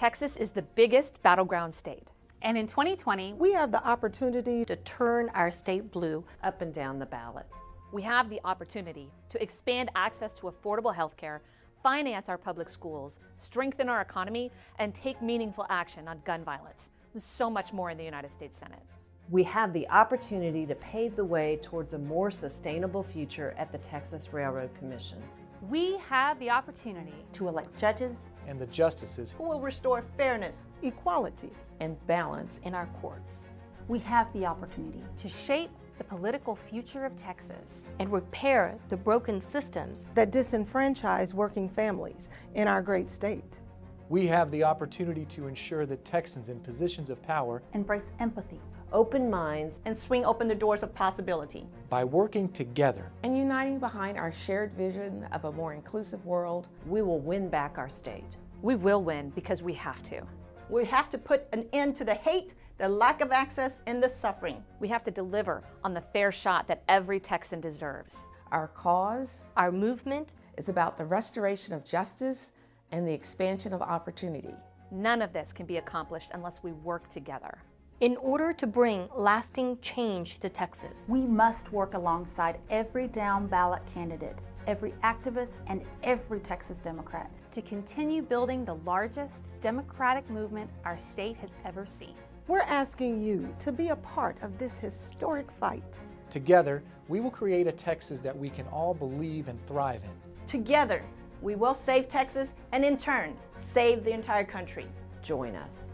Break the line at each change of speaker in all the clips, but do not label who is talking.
Texas is the biggest battleground state.
And in 2020,
we have the opportunity
to turn our state blue
up and down the ballot.
We have the opportunity to expand access to affordable health care, finance our public schools, strengthen our economy, and take meaningful action on gun violence. There's so much more in the United States Senate.
We have the opportunity to pave the way towards a more sustainable future at the Texas Railroad Commission.
We have the opportunity
to elect judges
and the justices
who will restore fairness, equality,
and balance in our courts.
We have the opportunity
to shape the political future of Texas
and repair the broken systems
that disenfranchise working families in our great state.
We have the opportunity to ensure that Texans in positions of power
embrace empathy,
open minds,
and swing open the doors of possibility.
By working together
and uniting behind our shared vision of a more inclusive world,
we will win back our state.
We will win because we have to.
We have to put an end to the hate, the lack of access, and the suffering.
We have to deliver on the fair shot that every Texan deserves.
Our cause,
our movement,
is about the restoration of justice and the expansion of opportunity.
None of this can be accomplished unless we work together.
In order to bring lasting change to Texas,
we must work alongside every down ballot candidate, every activist, and every Texas Democrat
to continue building the largest democratic movement our state has ever seen.
We're asking you to be a part of this historic fight.
Together, we will create a Texas that we can all believe and thrive in.
Together, we will save Texas and in turn, save the entire country.
Join us.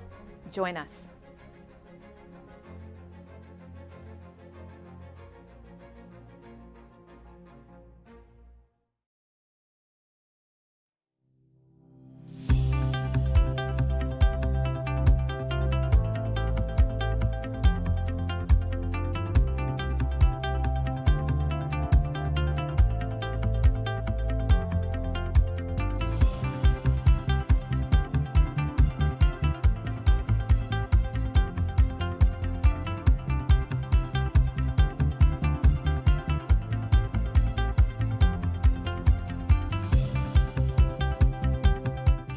Join us.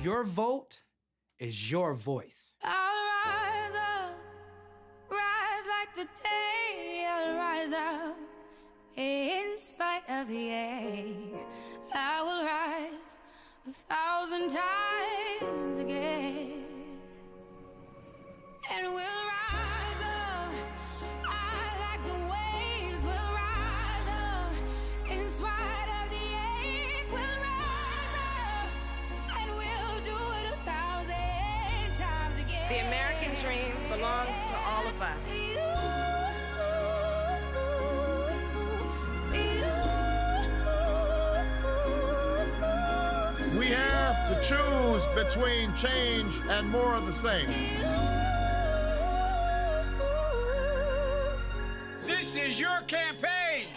Your vote is your voice.
I'll rise up, rise like the day. I'll rise up in spite of the ache. I will rise 1,000 times again, and we'll rise up. I like the waves. We'll rise up in spite of the ache. We'll rise up, and we'll do it 1,000 times again.
The American dream belongs to all of us.
We have to choose between change and more of the same.
This is your campaign.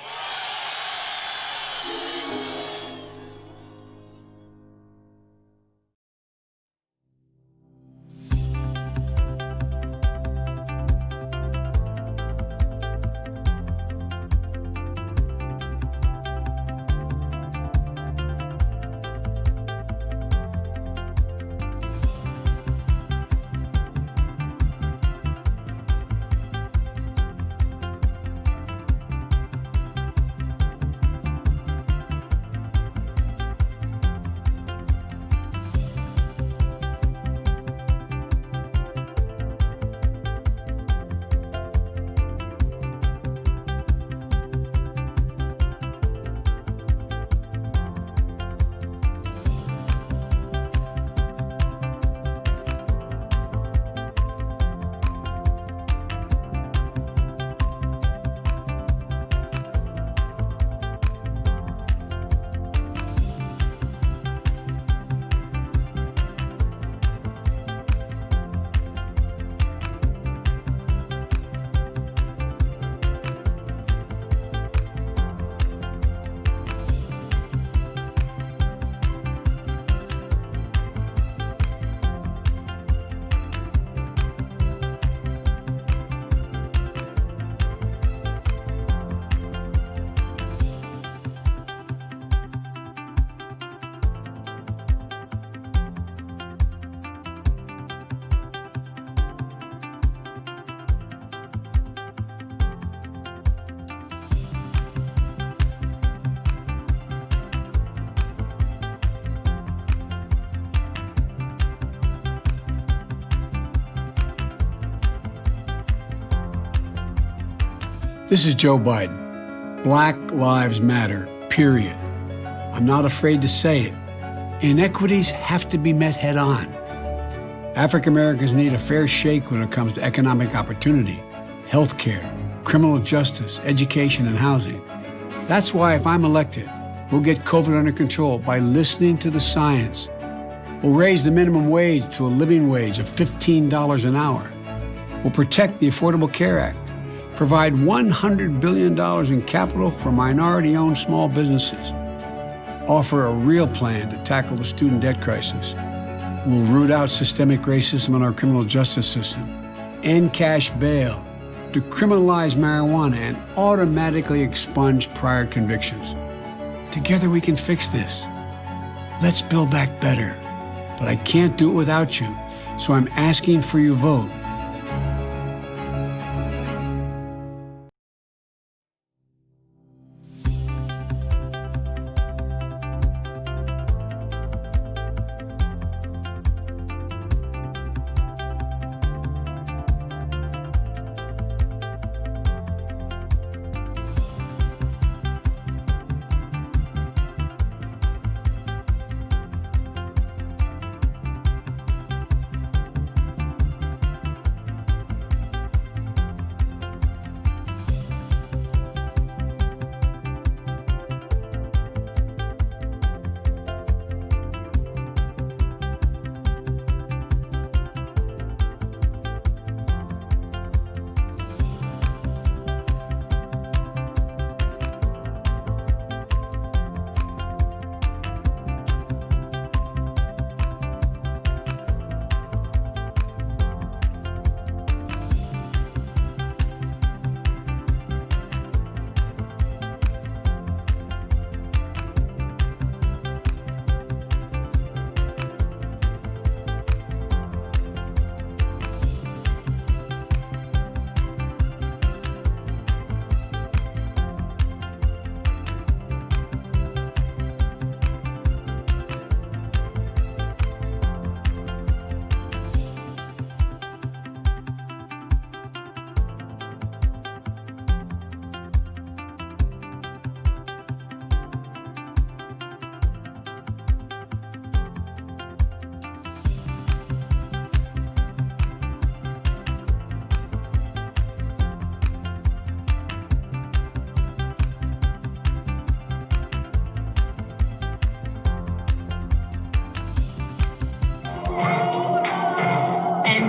This is Joe Biden. Black Lives Matter, period. I'm not afraid to say it. Inequities have to be met head on. African Americans need a fair shake when it comes to economic opportunity, healthcare, criminal justice, education, and housing. That's why if I'm elected, we'll get COVID under control by listening to the science. We'll raise the minimum wage to a living wage of $15 an hour. We'll protect the Affordable Care Act, provide $100 billion in capital for minority-owned small businesses, offer a real plan to tackle the student debt crisis. We'll root out systemic racism in our criminal justice system, end cash bail, decriminalize marijuana, and automatically expunge prior convictions. Together we can fix this. Let's build back better. But I can't do it without you, so I'm asking for your vote.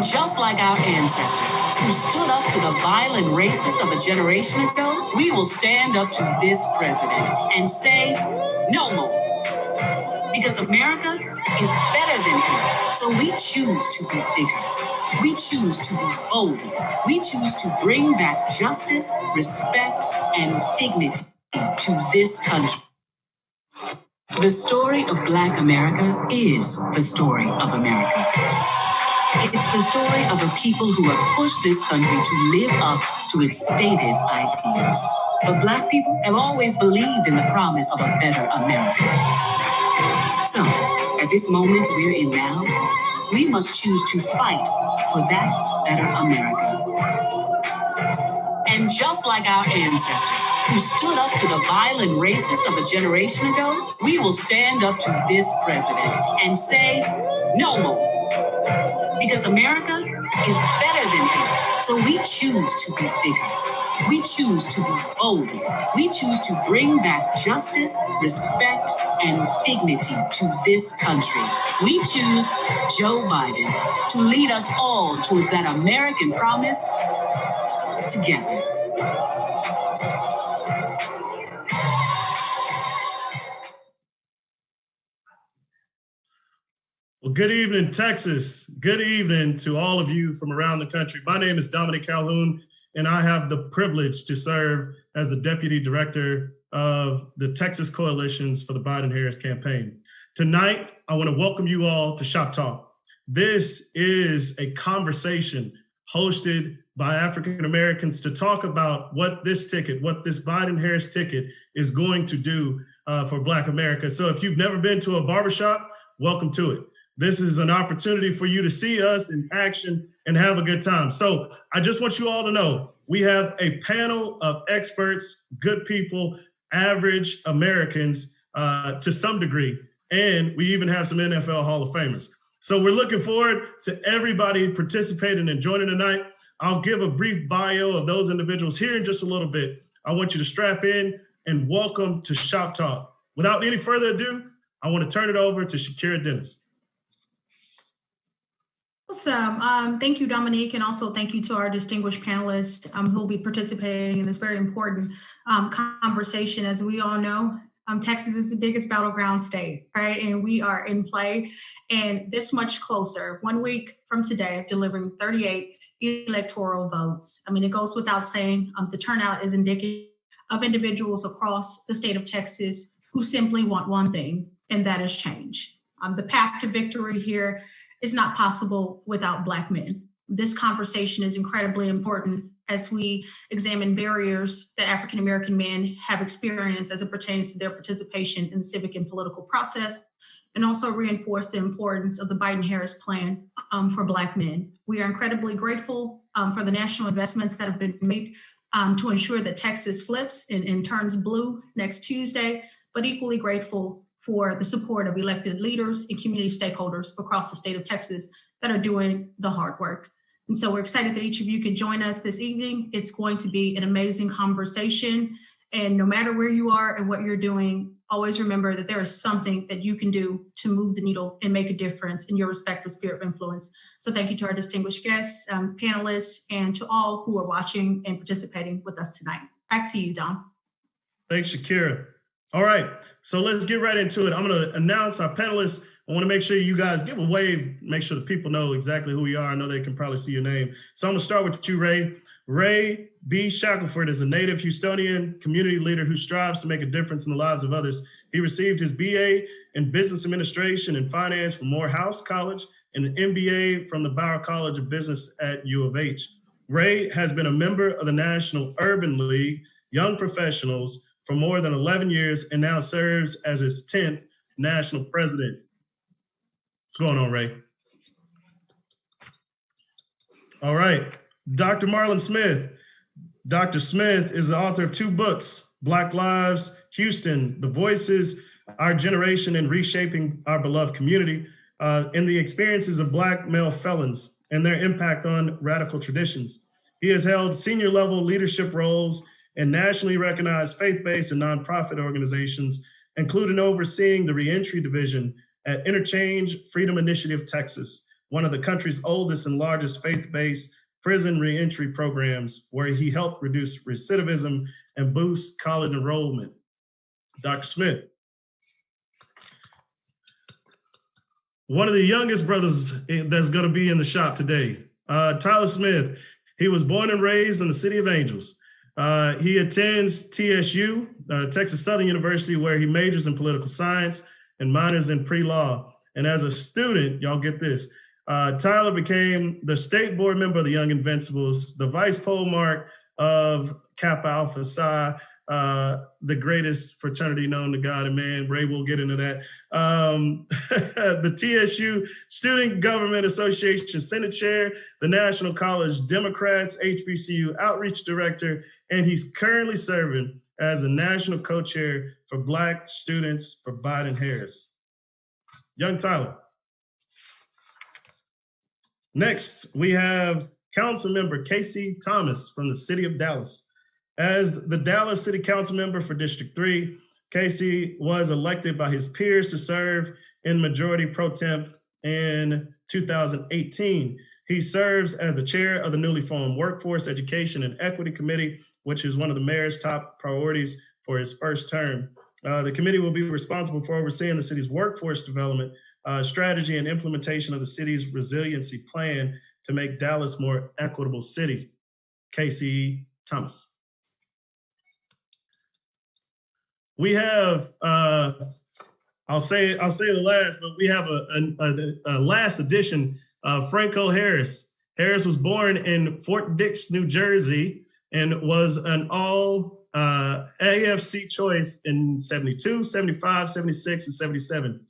Just like our ancestors who stood up to the violent racists of a generation ago, we will stand up to this president and say no more. Because America is better than him. So we choose to be bigger. We choose to be bolder. We choose to bring back justice, respect, and dignity to this country. The story of Black America is the story of America. It's the story of a people who have pushed this country to live up to its stated ideals. But Black people have always believed in the promise of a better America. So, at this moment we're in now, we must choose to fight for that better America. And just like our ancestors who stood up to the violent racists of a generation ago, we will stand up to this president and say no more. Because America is better than him. So we choose to be bigger. We choose to be bolder. We choose to bring back justice, respect, and dignity to this country. We choose Joe Biden to lead us all towards that American promise together.
Well, good evening, Texas. Good evening to all of you from around the country. My name is Dominic Calhoun, and I have the privilege to serve as the Deputy Director of the Texas Coalitions for the Biden-Harris campaign. Tonight, I want to welcome you all to Shop Talk. This is a conversation hosted by African Americans to talk about what this Biden-Harris ticket is going to do for Black America. So if you've never been to a barbershop, welcome to it. This is an opportunity for you to see us in action and have a good time. So I just want you all to know We have a panel of experts, good people, average Americans to some degree, and we even have some NFL Hall of Famers. So we're looking forward to everybody participating and joining tonight. I'll give a brief bio of those individuals here in just a little bit. I want you to strap in and welcome to Shop Talk. Without any further ado, I want to turn it over to Shakira Dennis.
Awesome. Thank you, Dominique, and also thank you to our distinguished panelists who will be participating in this very important conversation. As we all know, Texas is the biggest battleground state, right? And we are in play and this much closer, 1 week from today, of delivering 38 electoral votes. I mean, it goes without saying, the turnout is indicative of individuals across the state of Texas who simply want one thing, and that is change. The path to victory here is not possible without Black men. This conversation is incredibly important as we examine barriers that African American men have experienced as it pertains to their participation in the civic and political process, and also reinforce the importance of the Biden-Harris plan for Black men. We are incredibly grateful for the national investments that have been made to ensure that Texas flips and turns blue next Tuesday, but equally grateful for the support of elected leaders and community stakeholders across the state of Texas that are doing the hard work. And so we're excited that each of you can join us this evening. It's going to be an amazing conversation. And no matter where you are and what you're doing, always remember that there is something that you can do to move the needle and make a difference in your respective sphere of influence. So thank you to our distinguished guests, panelists, and to all who are watching and participating with us tonight. Back to you, Dom.
Thanks, Shakira. All right, so let's get right into it. I'm going to announce our panelists. I want to make sure you guys give a wave, make sure the people know exactly who we are. I know they can probably see your name. So I'm going to start with you, Ray. Ray B. Shackelford is a native Houstonian community leader who strives to make a difference in the lives of others. He received his BA in Business Administration and Finance from Morehouse College and an MBA from the Bauer College of Business at U of H. Ray has been a member of the National Urban League Young Professionals for more than 11 years and now serves as its 10th national president. What's going on, Ray? All right, Dr. Marlon Smith. Dr. Smith is the author of 2 books, Black Lives, Houston, The Voices, Our Generation in Reshaping Our Beloved Community, and the experiences of Black male felons and their impact on radical traditions. He has held senior level leadership roles in nationally recognized faith-based and nonprofit organizations, including overseeing the Reentry Division at Interchange Freedom Initiative, Texas, one of the country's oldest and largest faith-based prison reentry programs, where he helped reduce recidivism and boost college enrollment. Dr. Smith. One of the youngest brothers that's going to be in the shop today, Tyler Smith. He was born and raised in the City of Angels. He attends TSU, Texas Southern University, where he majors in political science and minors in pre-law. And as a student, y'all get this, Tyler became the state board member of the Young Invincibles, the vice pole mark of Kappa Alpha Psi, the greatest fraternity known to God and man. Ray will get into that. The TSU Student Government Association Senate Chair, the National College Democrats HBCU Outreach Director, and he's currently serving as the National Co-Chair for Black Students for Biden-Harris. Young Tyler. Next, we have Council Member Casey Thomas from the City of Dallas. As the Dallas City Council member for District 3, Casey was elected by his peers to serve in majority pro temp in 2018. He serves as the chair of the newly formed Workforce, Education, and Equity Committee, which is one of the mayor's top priorities for his first term. The committee will be responsible for overseeing the city's workforce development, strategy, and implementation of the city's resiliency plan to make Dallas a more equitable city. Casey Thomas. We have, I'll say the last, but we have a last addition, Franco Harris. Harris was born in Fort Dix, New Jersey, and was an all AFC choice in 72, 75, 76, and 77.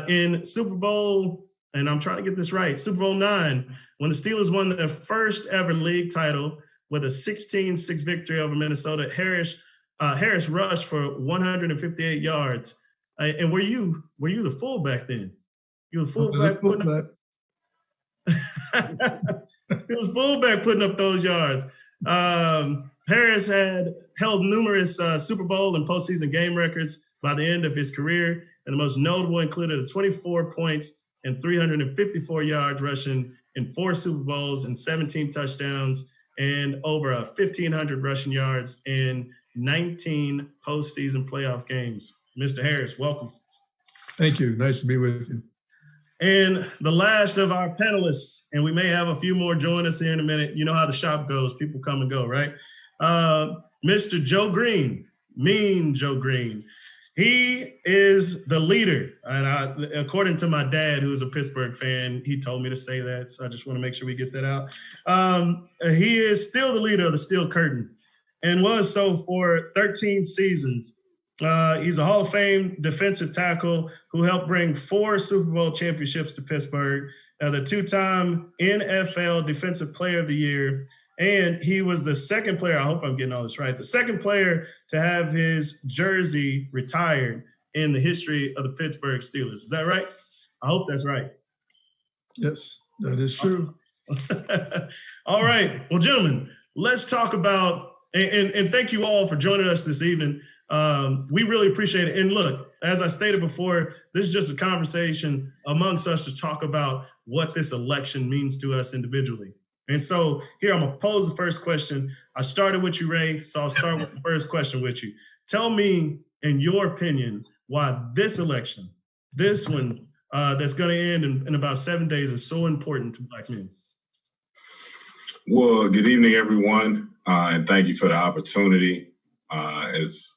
In Super Bowl, and I'm trying to get this right, Super Bowl IX, when the Steelers won their first ever league title, with a 16-6 victory over Minnesota. Harris rushed for 158 yards. And were you the fullback then? You were fullback putting up. He was fullback putting up those yards. Harris had held numerous Super Bowl and postseason game records by the end of his career, and the most notable included 24 points and 354 yards rushing in 4 Super Bowls and 17 touchdowns and over 1,500 rushing yards in 19 postseason playoff games. Mr. Harris, welcome.
Thank you. Nice to be with you.
And the last of our panelists, and we may have a few more join us here in a minute. You know how the shop goes. People come and go, right? Mr. Joe Greene, Mean Joe Greene. He is the leader. And according to my dad, who is a Pittsburgh fan, he told me to say that. So I just want to make sure we get that out. He is still the leader of the Steel Curtain and was so for 13 seasons. He's a Hall of Fame defensive tackle who helped bring 4 Super Bowl championships to Pittsburgh, the 2-time NFL Defensive Player of the Year, and he was the second player, I hope I'm getting all this right, the second player to have his jersey retired in the history of the Pittsburgh Steelers. Is that right? I hope that's right.
Yes, that is true.
All right. Well, gentlemen, let's talk about, and thank you all for joining us this evening. We really appreciate it. And look, as I stated before, this is just a conversation amongst us to talk about what this election means to us individually. And so here, I'm going to pose the first question. I started with you, Ray, so I'll start with the first question with you. Tell me, in your opinion, why this election, this one that's going to end in about 7 days, is so important to Black men.
Well, good evening, everyone, and thank you for the opportunity. As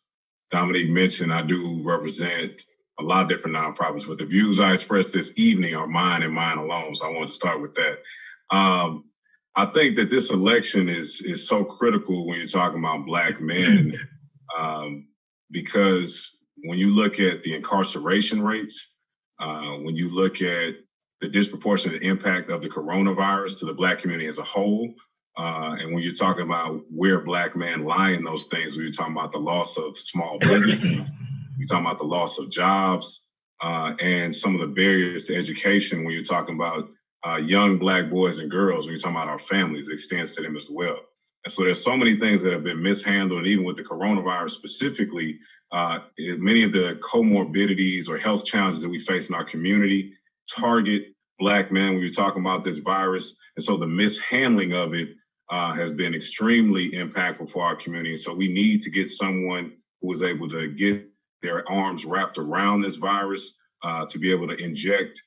Dominique mentioned, I do represent a lot of different nonprofits, but the views I express this evening are mine and mine alone. So I want to start with that. I think that this election is so critical when you're talking about Black men, because when you look at the incarceration rates, when you look at the disproportionate impact of the coronavirus to the Black community as a whole, and when you're talking about where Black men lie in those things, when you're talking about the loss of small businesses, you're talking about the loss of jobs, and some of the barriers to education, when you're talking about young Black boys and girls, when you're talking about our families, it extends to them as well. And so there's so many things that have been mishandled, and even with the coronavirus specifically, many of the comorbidities or health challenges that we face in our community target Black men when you're talking about this virus. And so the mishandling of it has been extremely impactful for our community. So we need to get someone who is able to get their arms wrapped around this virus to be able to inject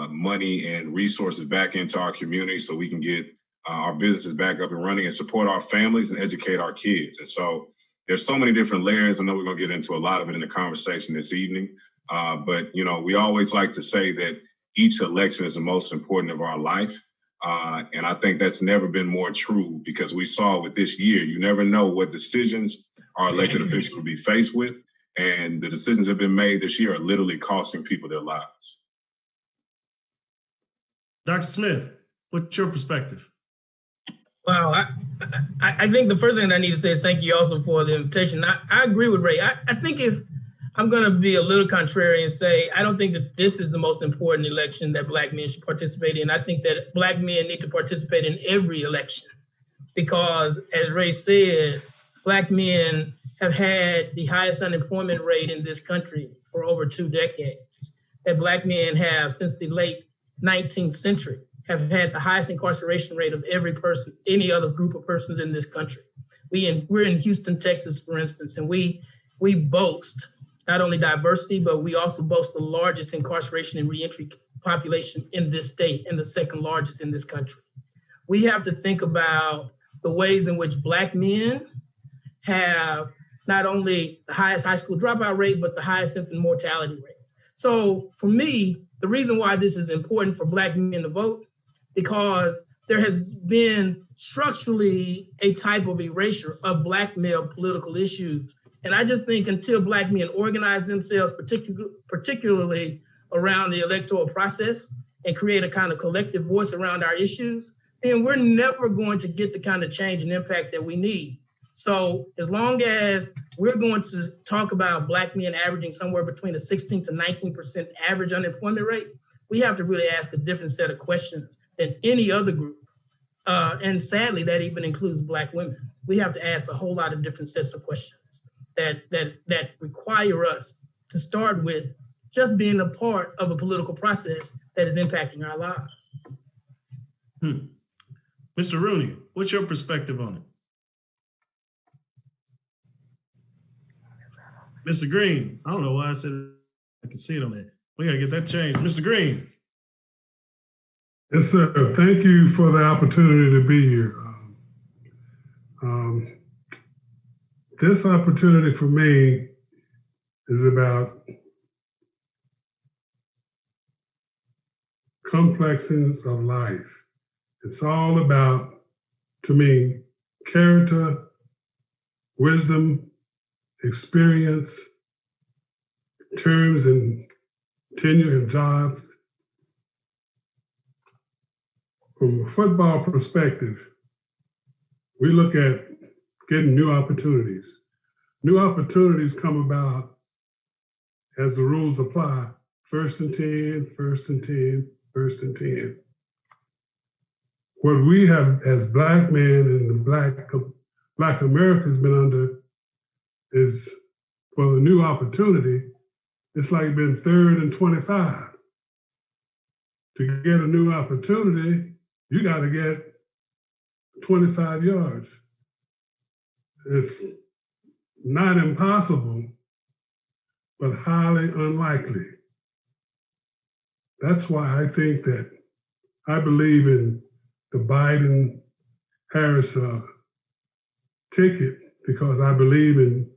money and resources back into our community so we can get our businesses back up and running and support our families and educate our kids. And so there's so many different layers. I know we're going to get into a lot of it in the conversation this evening. But, you know, we always like to say that each election is the most important of our life. And I think that's never been more true, because we saw with this year, you never know what decisions our elected officials will be faced with. And the decisions that have been made this year are literally costing people their lives.
Dr. Smith, what's your perspective?
Well, I think the first thing I need to say is thank you also for the invitation. I agree with Ray. I think if I'm going to be a little contrary and say, I don't think that this is the most important election that Black men should participate in. I think that Black men need to participate in every election because, as Ray said, Black men have had the highest unemployment rate in this country for over 2 decades. That Black men have, since the late 19th century, have had the highest incarceration rate of any other group of persons in this country. We're in Houston, Texas, for instance, and we boast not only diversity, but we also boast the largest incarceration and reentry population in this state and the second largest in this country. We have to think about the ways in which Black men have not only the highest high school dropout rate, but the highest infant mortality rates. So for me, the reason why this is important for Black men to vote, because there has been structurally a type of erasure of Black male political issues. And I just think until Black men organize themselves, particularly around the electoral process, and create a kind of collective voice around our issues, then we're never going to get the kind of change and impact that we need. So as long as we're going to talk about Black men averaging somewhere between a 16 to 19% average unemployment rate, we have to really ask a different set of questions than any other group. And sadly, that even includes Black women. We have to ask a whole lot of different sets of questions that require us to start with just being a part of a political process that is impacting our lives.
Mr. Rooney, what's your perspective on it? Mr. Greene, I don't know why I said I can see it on there. We gotta get that changed. Mr. Greene.
Yes, sir. Thank you for the opportunity to be here. This opportunity for me is about complexes of life. It's all about, to me, character, wisdom, experience, terms and tenure in jobs. From a football perspective, we look at getting new opportunities. New opportunities come about as the rules apply, 1st and 10, 1st and 10, 1st and 10. What we have as Black men and the Black America has been under is, for the new opportunity, it's like being 3rd and 25. To get a new opportunity, you got to get 25 yards. It's not impossible, but highly unlikely. That's why I think that I believe in the Biden-Harris ticket, because I believe in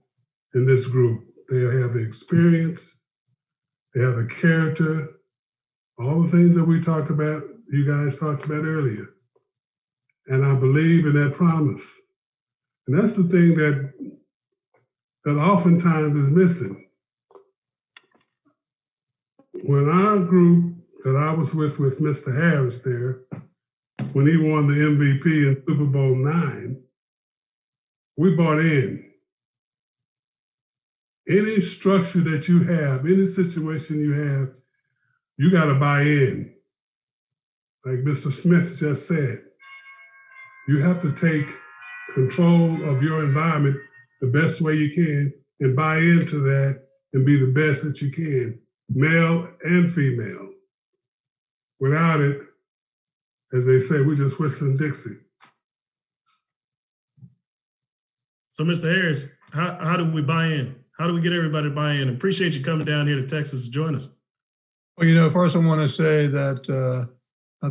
this group. They have the experience, they have the character, all the things that we talked about, you guys talked about earlier. And I believe in that promise. And that's the thing that oftentimes is missing. When our group that I was with Mr. Harris there, when he won the MVP in Super Bowl IX, we bought in. Any structure that you have, any situation you have, you got to buy in. Like Mr. Smith just said, you have to take control of your environment the best way you can and buy into that and be the best that you can, male and female. Without it, as they say, we're just whistling Dixie.
So, Mr. Harris, how do we buy in? How do we get everybody to buy in? Appreciate you coming down here to Texas to join us.
Well, first I want to say that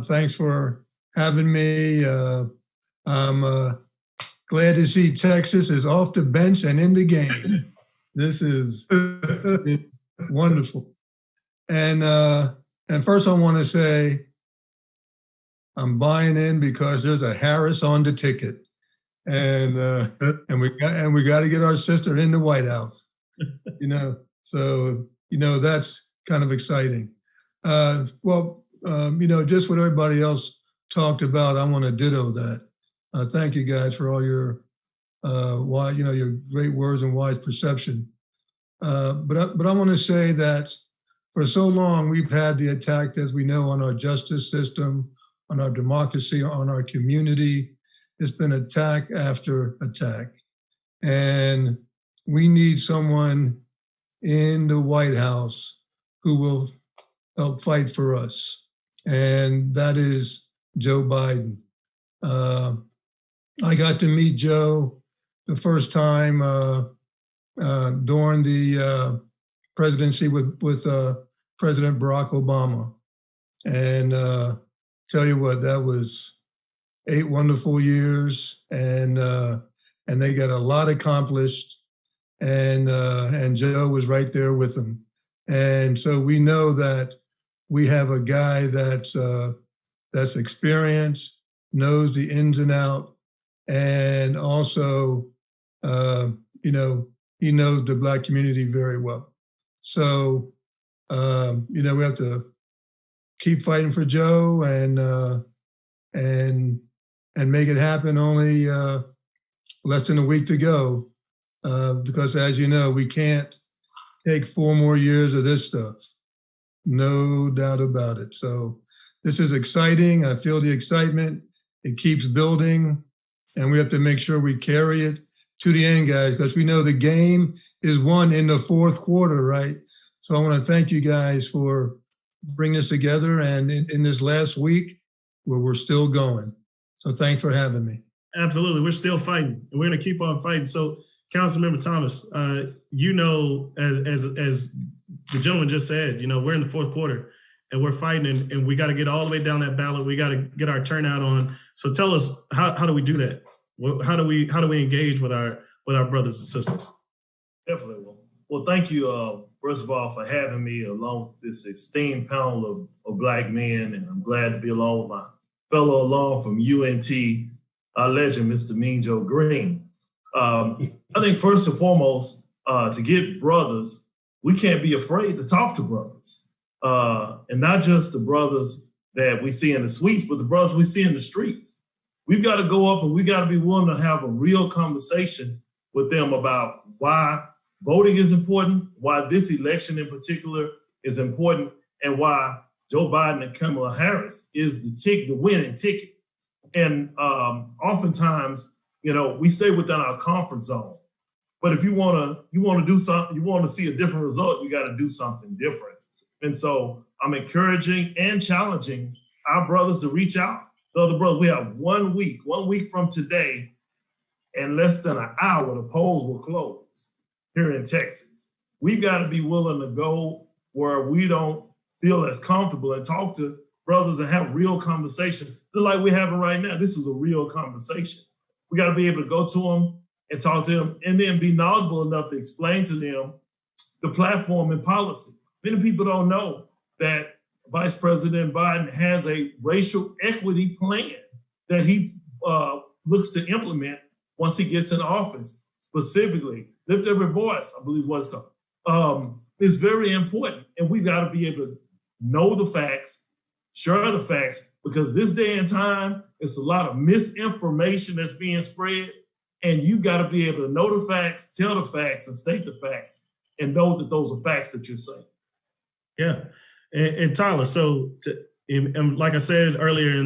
thanks for having me. I'm glad to see Texas is off the bench and in the game. This is wonderful. And first I want to say I'm buying in because there's a Harris on the ticket, and we got to get our sister in the White House. So that's kind of exciting. Just what everybody else talked about, I want to ditto that. Thank you guys for all your your great words and wise perception. But I want to say that for so long we've had the attack, as we know, on our justice system, on our democracy, on our community. It's been attack after attack, and we need someone in the White House who will help fight for us, and that is Joe Biden. I got to meet Joe the first time during the presidency with President Barack Obama, and tell you what, that was 8 wonderful years, and they got a lot accomplished, and Joe was right there with them. And so we know that we have a guy that's experienced, knows the ins and outs, and also, he knows the Black community very well. So, we have to keep fighting for Joe, and and make it happen. Only less than a week to go, because as you know, we can't take 4 more years of this stuff. No doubt about it. So this is exciting. I feel the excitement. It keeps building, and we have to make sure we carry it to the end, guys, because we know the game is won in the fourth quarter, right? So I want to thank you guys for bringing this together, and in this last week, where we're still going. So thanks for having me.
Absolutely. We're still fighting, and we're going to keep on fighting. So, Councilmember Thomas, you know, as the gentleman just said, you know, we're in the fourth quarter, and we're fighting, and we got to get all the way down that ballot. We got to get our turnout on. So tell us, how do we do that? How do we engage with our brothers and sisters?
Definitely. Well, thank you, first of all, for having me along with this esteemed panel of Black men, and I'm glad to be along with my fellow alum from UNT, our legend, Mr. Mean Joe Greene. I think first and foremost, to get brothers, we can't be afraid to talk to brothers, and not just the brothers that we see in the suites, but the brothers we see in the streets. We've got to go up and we got to be willing to have a real conversation with them about why voting is important, why this election in particular is important, and why Joe Biden and Kamala Harris is the winning ticket. And oftentimes, you know, we stay within our comfort zone. But if you want to do something, you want to see a different result, you got to do something different. And so I'm encouraging and challenging our brothers to reach out. The other brothers, we have 1 week from today, and less than an hour, the polls will close here in Texas. We've got to be willing to go where we don't feel as comfortable and talk to brothers and have real conversation, just like we're having right now. This is a real conversation. We got to be able to go to them and talk to them, and then be knowledgeable enough to explain to them the platform and policy. Many people don't know that Vice President Biden has a racial equity plan that he looks to implement once he gets in office. Specifically, lift every voice, I believe what it's called. It's very important, and we've got to be able to know the facts, share the facts, because this day and time, it's a lot of misinformation that's being spread, and you've got to be able to know the facts, tell the facts, and state the facts, and know that those are facts that you're saying.
Yeah. And Tyler, and like I said earlier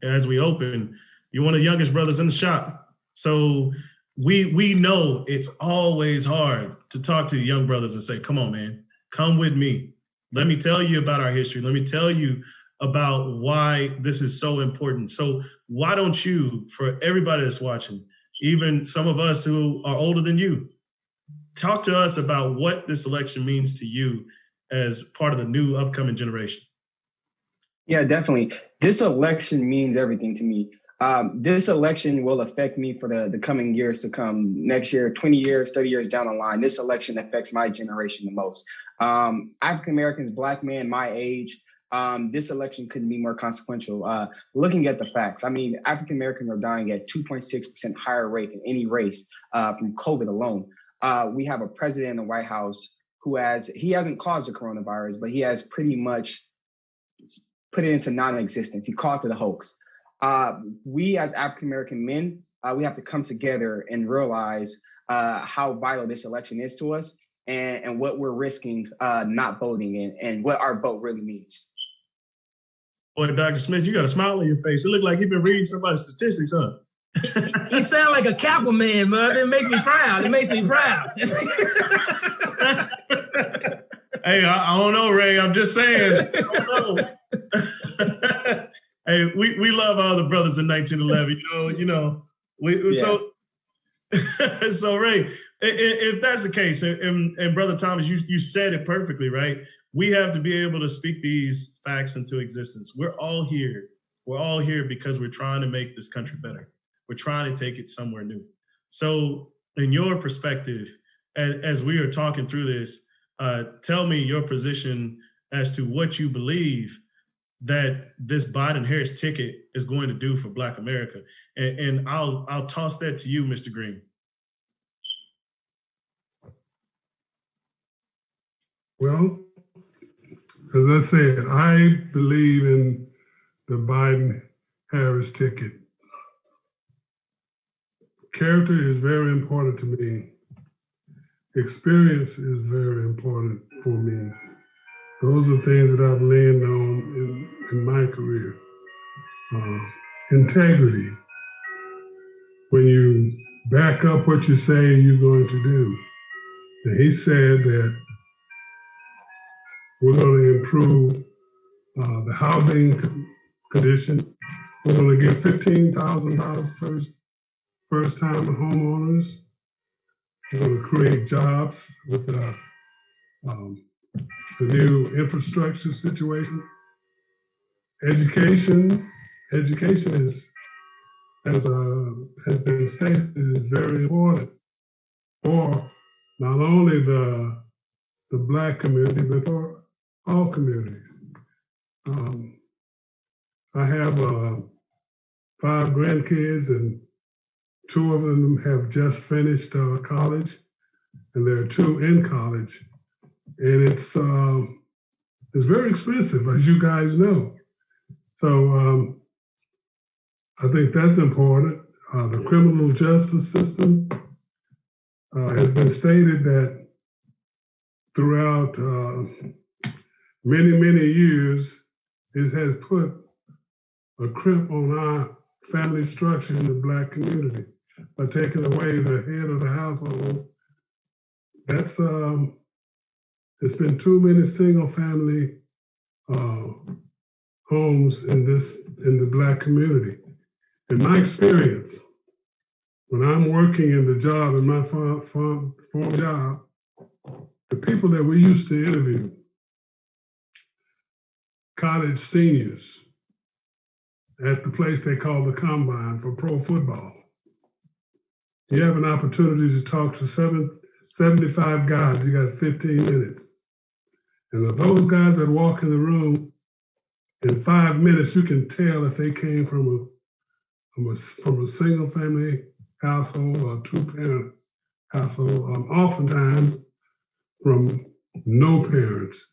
as we open, you're one of the youngest brothers in the shop. So we know it's always hard to talk to young brothers and say, come on, man, come with me. Let me tell you about our history. Let me tell you about why this is so important. So why don't you, for everybody that's watching, even some of us who are older than you, talk to us about what this election means to you as part of the new upcoming generation.
Yeah, definitely. This election means everything to me. This election will affect me for the coming years to come. Next year, 20 years, 30 years down the line, this election affects my generation the most. African Americans, Black men my age, this election couldn't be more consequential. Looking at the facts, I mean, African Americans are dying at 2.6% higher rate than any race from COVID alone. We have a president in the White House who he hasn't caused the coronavirus, but he has pretty much put it into non-existence. He called it a hoax. We as African-American men, we have to come together and realize how vital this election is to us and what we're risking not voting and what our vote really means.
Boy, Dr. Smith, you got a smile on your face. It looked like you've been reading somebody's statistics, huh?
You sound like a Kappa man, man. It makes me proud. It makes me proud.
Hey, I don't know, Ray. I'm just saying. I don't know. Hey, we love all the brothers in 1911. You know. Yeah. So Ray, if that's the case, and Brother Thomas, you said it perfectly, right? We have to be able to speak these facts into existence. We're all here. We're all here because we're trying to make this country better. We're trying to take it somewhere new. So in your perspective, as we are talking through this, tell me your position as to what you believe that this Biden-Harris ticket is going to do for Black America. And I'll toss that to you, Mr. Greene.
Well, as I said, I believe in the Biden-Harris ticket. Character is very important to me. Experience is very important for me. Those are things that I've leaned on in my career. Integrity. When you back up what you say you're going to do. And he said that we're going to improve the housing condition. We're going to give $15,000 first-time homeowners. We're going to create jobs with the new infrastructure situation. Education is, as has been stated, is very important for not only the Black community, but for all communities. I have 5 grandkids, and 2 of them have just finished college, and there are 2 in college, and it's very expensive, as you guys know. So I think that's important. The criminal justice system has been stated that throughout many years, it has put a crimp on our family structure in the Black community by taking away the head of the household. That's there's been too many single family homes in the Black community. In my experience, when I'm working in the job, in my farm job, the people that we used to interview, college seniors at the place they call the Combine for pro football. You have an opportunity to talk to 75 guys, you got 15 minutes. And of those guys that walk in the room, in 5 minutes, you can tell if they came from a single family household or a 2-parent household, oftentimes from no parents,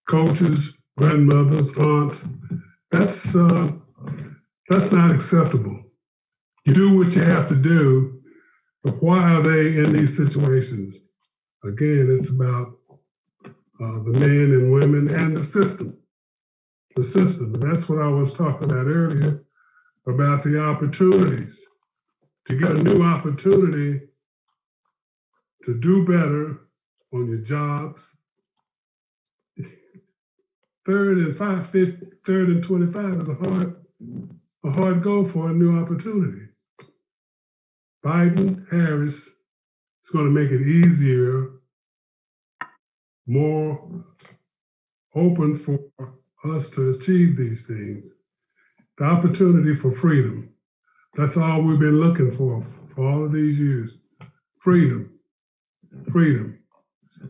coaches, grandmothers, aunts. That's not acceptable. You do what you have to do, but why are they in these situations? Again, it's about the men and women and the system. The system. And that's what I was talking about earlier, about the opportunities. To get a new opportunity to do better on your jobs. 3rd and 25 is a hard goal for a new opportunity. Biden, Harris is going to make it easier, more open for us to achieve these things. The opportunity for freedom. That's all we've been looking for all of these years. Freedom.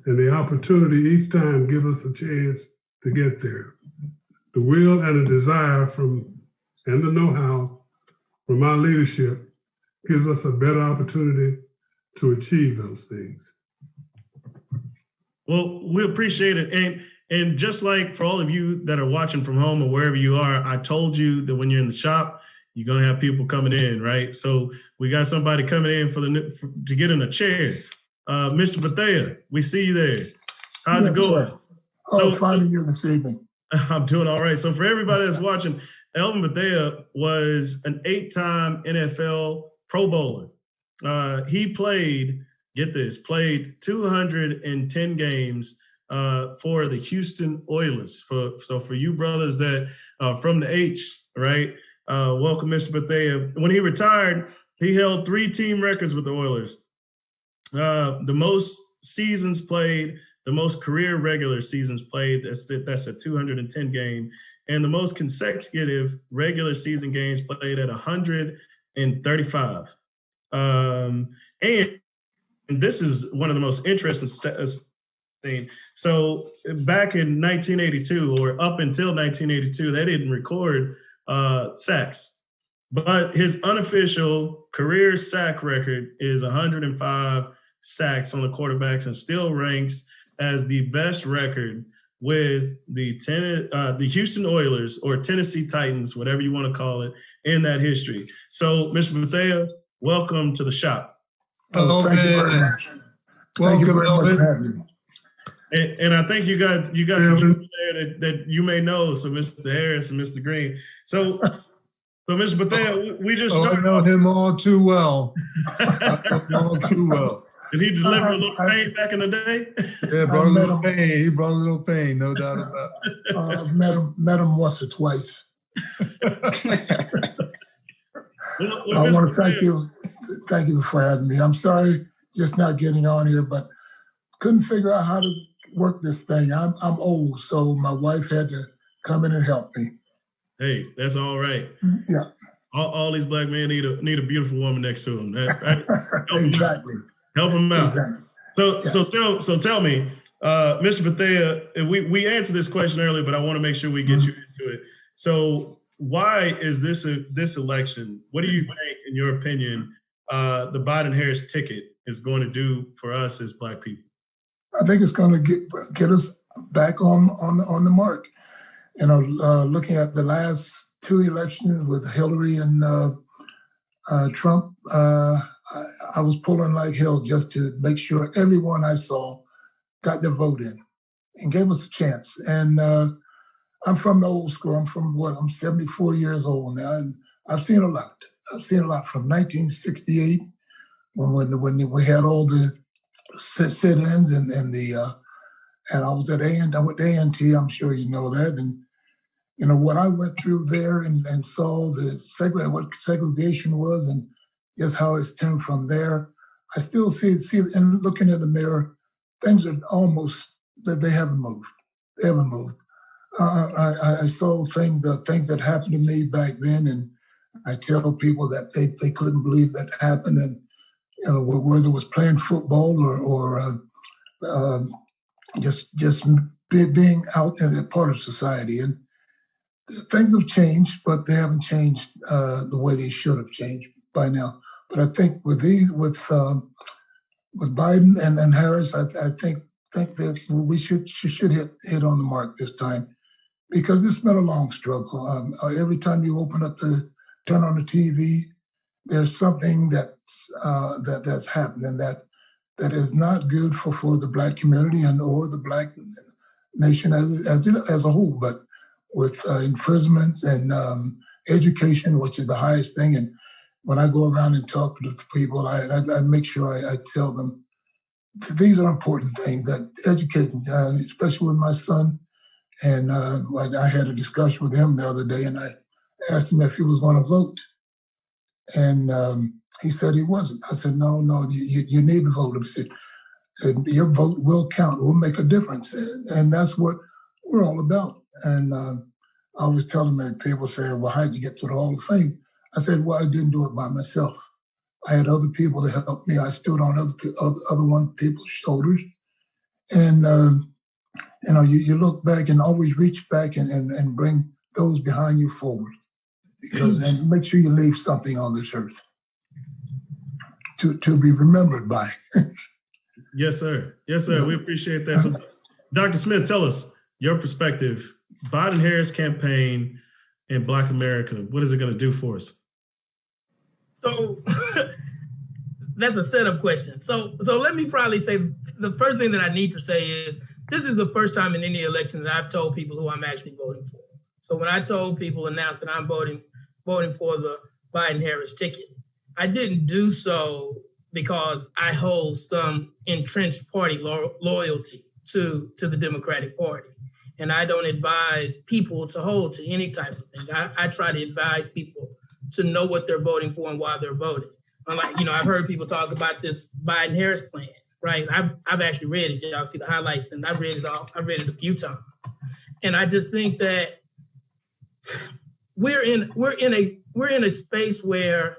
And the opportunity each time give us a chance to get there. The will and the desire and the know-how from our leadership gives us a better opportunity to achieve those things.
Well, we appreciate it. And just like for all of you that are watching from home or wherever you are, I told you that when you're in the shop, you're going to have people coming in, right? So we got somebody coming in to get in a chair. Mr. Bethea, we see you there. How's it going?
Sir. Oh, fine you this evening.
I'm doing all right. So for everybody that's watching, Elvin Bethea was an 8-time NFL Pro Bowler. He played 210 games for the Houston Oilers. So for you brothers that from the H, right? Welcome, Mr. Bethea. When he retired, he held 3 team records with the Oilers. The most seasons played, the most career regular seasons played, that's a 210 game, and the most consecutive regular season games played at 135. And this is one of the most interesting things. So back in 1982, or up until 1982, they didn't record sacks. But his unofficial career sack record is 105 sacks on the quarterbacks and still ranks as the best record with the Houston Oilers or Tennessee Titans, whatever you want to call it, in that history. So, Mr. Bethea, welcome to the shop.
Oh, thank you very much. Thank you very much for having me.
And I think you got some people there that you may know, so Mr. Harris and Mr. Greene. So Mr. Bethea, we just started.
I know him all too well. I know him all too well.
Did he deliver a little pain back in the day?
Yeah, brought a little pain. He brought a little pain, no doubt about it.
I've met him once or twice. I want to thank you for having me. I'm sorry just not getting on here, but couldn't figure out how to work this thing. I'm old, so my wife had to come in and help me.
Hey, that's all right.
Yeah.
All these black men need a beautiful woman next to them. Right?
Exactly.
Help them out.
Exactly.
So tell me, Mr. Bethea, we answered this question earlier, but I want to make sure we get you into it. So why is this election? What do you think, in your opinion, the Biden-Harris ticket is going to do for us as black people?
I think it's going to get us back on the mark. You know, looking at the last two elections with Hillary and Trump, I was pulling like hell just to make sure everyone I saw got their vote in and gave us a chance. And I'm from the old school. I'm 74 years old now, and I've seen a lot. I've seen a lot from 1968 when we had all the sit-ins and I was at I went to A&T. I'm sure you know that, and you know what I went through there and saw what segregation was and just how it's turned from there. I still see and looking in the mirror, things are almost that they haven't moved. They haven't moved. I saw things that happened to me back then, and I tell people that they couldn't believe that happened, and you know whether it was playing football or just being out and a part of society. And things have changed, but they haven't changed the way they should have changed by now. But I think with Biden and Harris, I think that we should hit on the mark this time, because it's been a long struggle. Every time you turn on the TV, there's something that's happening that is not good for the black community or the black nation as a whole. But with imprisonments and education, which is the highest thing, and when I go around and talk to people, I make sure I tell them these are important things, that educating, especially with my son. And I had a discussion with him the other day, and I asked him if he was going to vote. And he said he wasn't. I said, no, you need to vote. He said, your vote will count, will make a difference. And that's what we're all about. And I was telling them, people say, well, how'd you get to the Hall of Fame? I said, well, I didn't do it by myself. I had other people to help me. I stood on other people's shoulders. And, you know, you look back and always reach back and bring those behind you forward. And make sure you leave something on this earth to be remembered by.
Yes, sir. Yes, sir. Yeah. We appreciate that. So, Dr. Smith, tell us your perspective. Biden-Harris campaign in Black America, what is it going to do for us?
So that's a setup question. So let me probably say the first thing that I need to say is this is the first time in any election that I've told people who I'm actually voting for. So when I told people, announced that I'm voting for the Biden-Harris ticket, I didn't do so because I hold some entrenched party loyalty to the Democratic Party. And I don't advise people to hold to any type of thing. I try to advise people to know what they're voting for and why they're voting. Unlike, you know, I've heard people talk about this Biden-Harris plan, right? I've actually read it. Y'all see the highlights, and I read it all. I read it a few times, and I just think that we're in a space where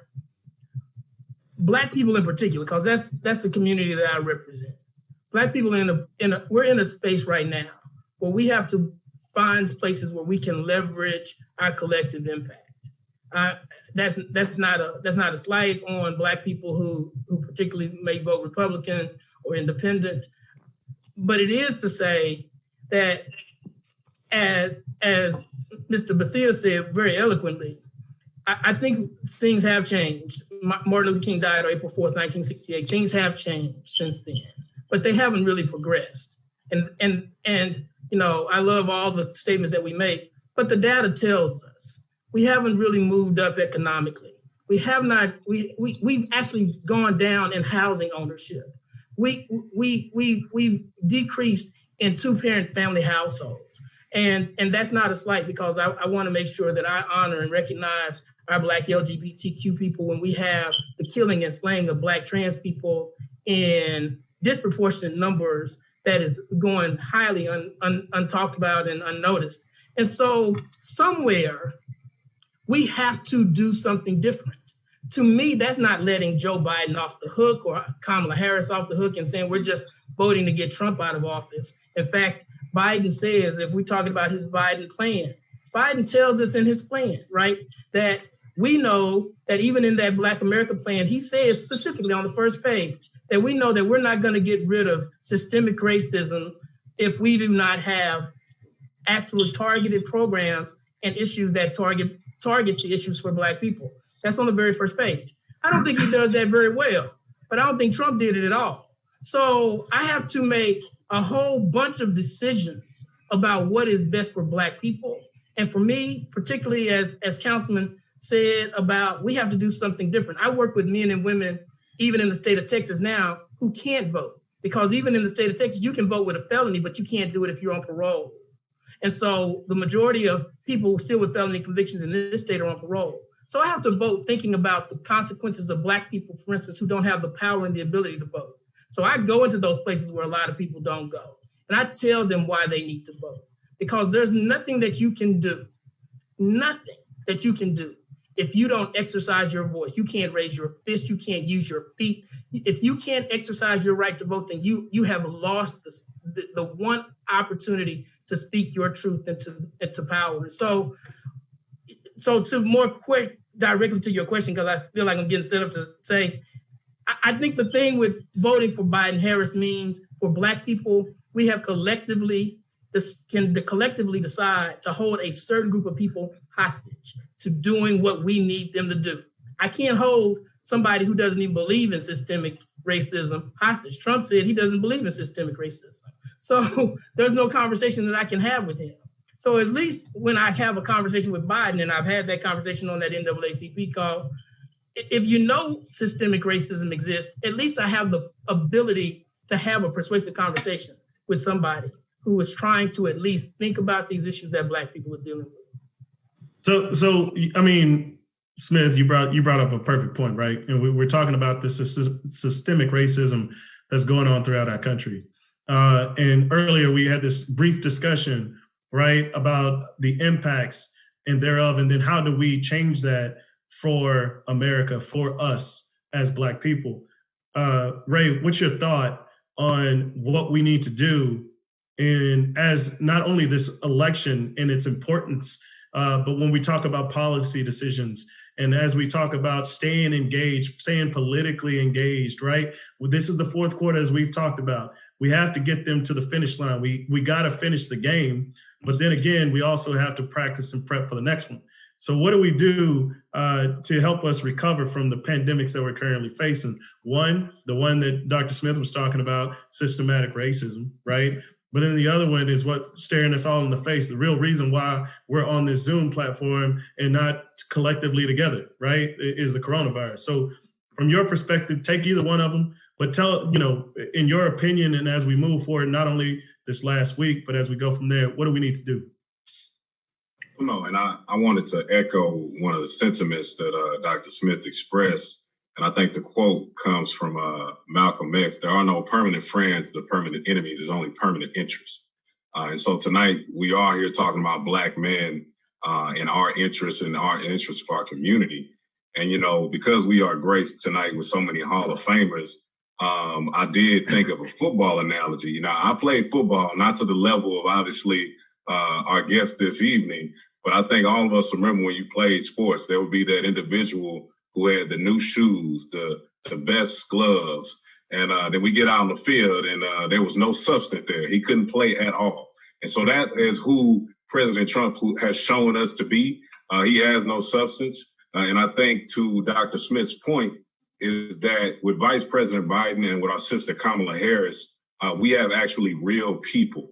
Black people in particular, because that's the community that I represent. Black people we're in a space right now where we have to find places where we can leverage our collective impact. That's not a slight on Black people who particularly may vote Republican or independent, but it is to say that as Mr. Bethea said very eloquently, I think things have changed. Martin Luther King died on April 4th, 1968. Things have changed since then, but they haven't really progressed. And you know, I love all the statements that we make, but the data tells us we haven't really moved up economically. We have not. We've actually gone down in housing ownership. We've decreased in two-parent family households, and that's not a slight, because I want to make sure that I honor and recognize our Black LGBTQ people when we have the killing and slaying of Black trans people in disproportionate numbers that is going highly untalked about and unnoticed. And so somewhere we have to do something different. To me, that's not letting Joe Biden off the hook or Kamala Harris off the hook and saying we're just voting to get Trump out of office. In fact, Biden says, if we're talking about his Biden plan, Biden tells us in his plan, right, that we know that even in that Black America plan, he says specifically on the first page that we know that we're not going to get rid of systemic racism if we do not have actual targeted programs and issues that target the issues for Black people. That's on the very first page. I don't think he does that very well, but I don't think Trump did it at all. So I have to make a whole bunch of decisions about what is best for Black people. And for me, particularly as Councilman said about, we have to do something different. I work with men and women, even in the state of Texas now, who can't vote, because even in the state of Texas, you can vote with a felony, but you can't do it if you're on parole. And so the majority of people still with felony convictions in this state are on parole. So I have to vote thinking about the consequences of Black people, for instance, who don't have the power and the ability to vote. So I go into those places where a lot of people don't go, and I tell them why they need to vote, because there's nothing that you can do, if you don't exercise your voice. You can't raise your fist, you can't use your feet. If you can't exercise your right to vote, then you have lost the one opportunity to speak your truth into power. So to more quick, directly to your question, because I feel like I'm getting set up to say, I think the thing with voting for Biden-Harris means for Black people, we have collectively decide to hold a certain group of people hostage to doing what we need them to do. I can't hold somebody who doesn't even believe in systemic racism hostage. Trump said he doesn't believe in systemic racism. So there's no conversation that I can have with him. So at least when I have a conversation with Biden, and I've had that conversation on that NAACP call, if you know systemic racism exists, at least I have the ability to have a persuasive conversation with somebody who is trying to at least think about these issues that Black people are dealing with.
So I mean, Smith, you brought up a perfect point, right? And we're talking about this systemic racism that's going on throughout our country. And earlier we had this brief discussion, right, about the impacts and thereof, and then how do we change that for America, for us as Black people. Ray, what's your thought on what we need to do in as not only this election and its importance, but when we talk about policy decisions, and as we talk about staying engaged, staying politically engaged, right? Well, this is the fourth quarter, as we've talked about. We have to get them to the finish line. We got to finish the game, but then again, we also have to practice and prep for the next one. So what do we do to help us recover from the pandemics that we're currently facing? One, the one that Dr. Smith was talking about, systematic racism, right? But then the other one is what staring us all in the face, the real reason why we're on this Zoom platform and not collectively together, right, is the coronavirus. So from your perspective, take either one of them, but tell, in your opinion, and as we move forward, not only this last week, but as we go from there, what do we need to do?
No, and I wanted to echo one of the sentiments that Dr. Smith expressed. And I think the quote comes from Malcolm X. There are no permanent friends, the permanent enemies. There's only permanent interests. And so tonight we are here talking about Black men and our interests and our interests for our community. And, because we are graced tonight with so many Hall of Famers, I did think of a football analogy. I played football, not to the level of obviously our guest this evening, but I think all of us remember when you played sports, there would be that individual who had the new shoes, the best gloves. And then we get out on the field and there was no substance there. He couldn't play at all. And so that is who President Trump has shown us to be. He has no substance. And I think to Dr. Smith's point is that with Vice President Biden and with our sister Kamala Harris, we have actually real people.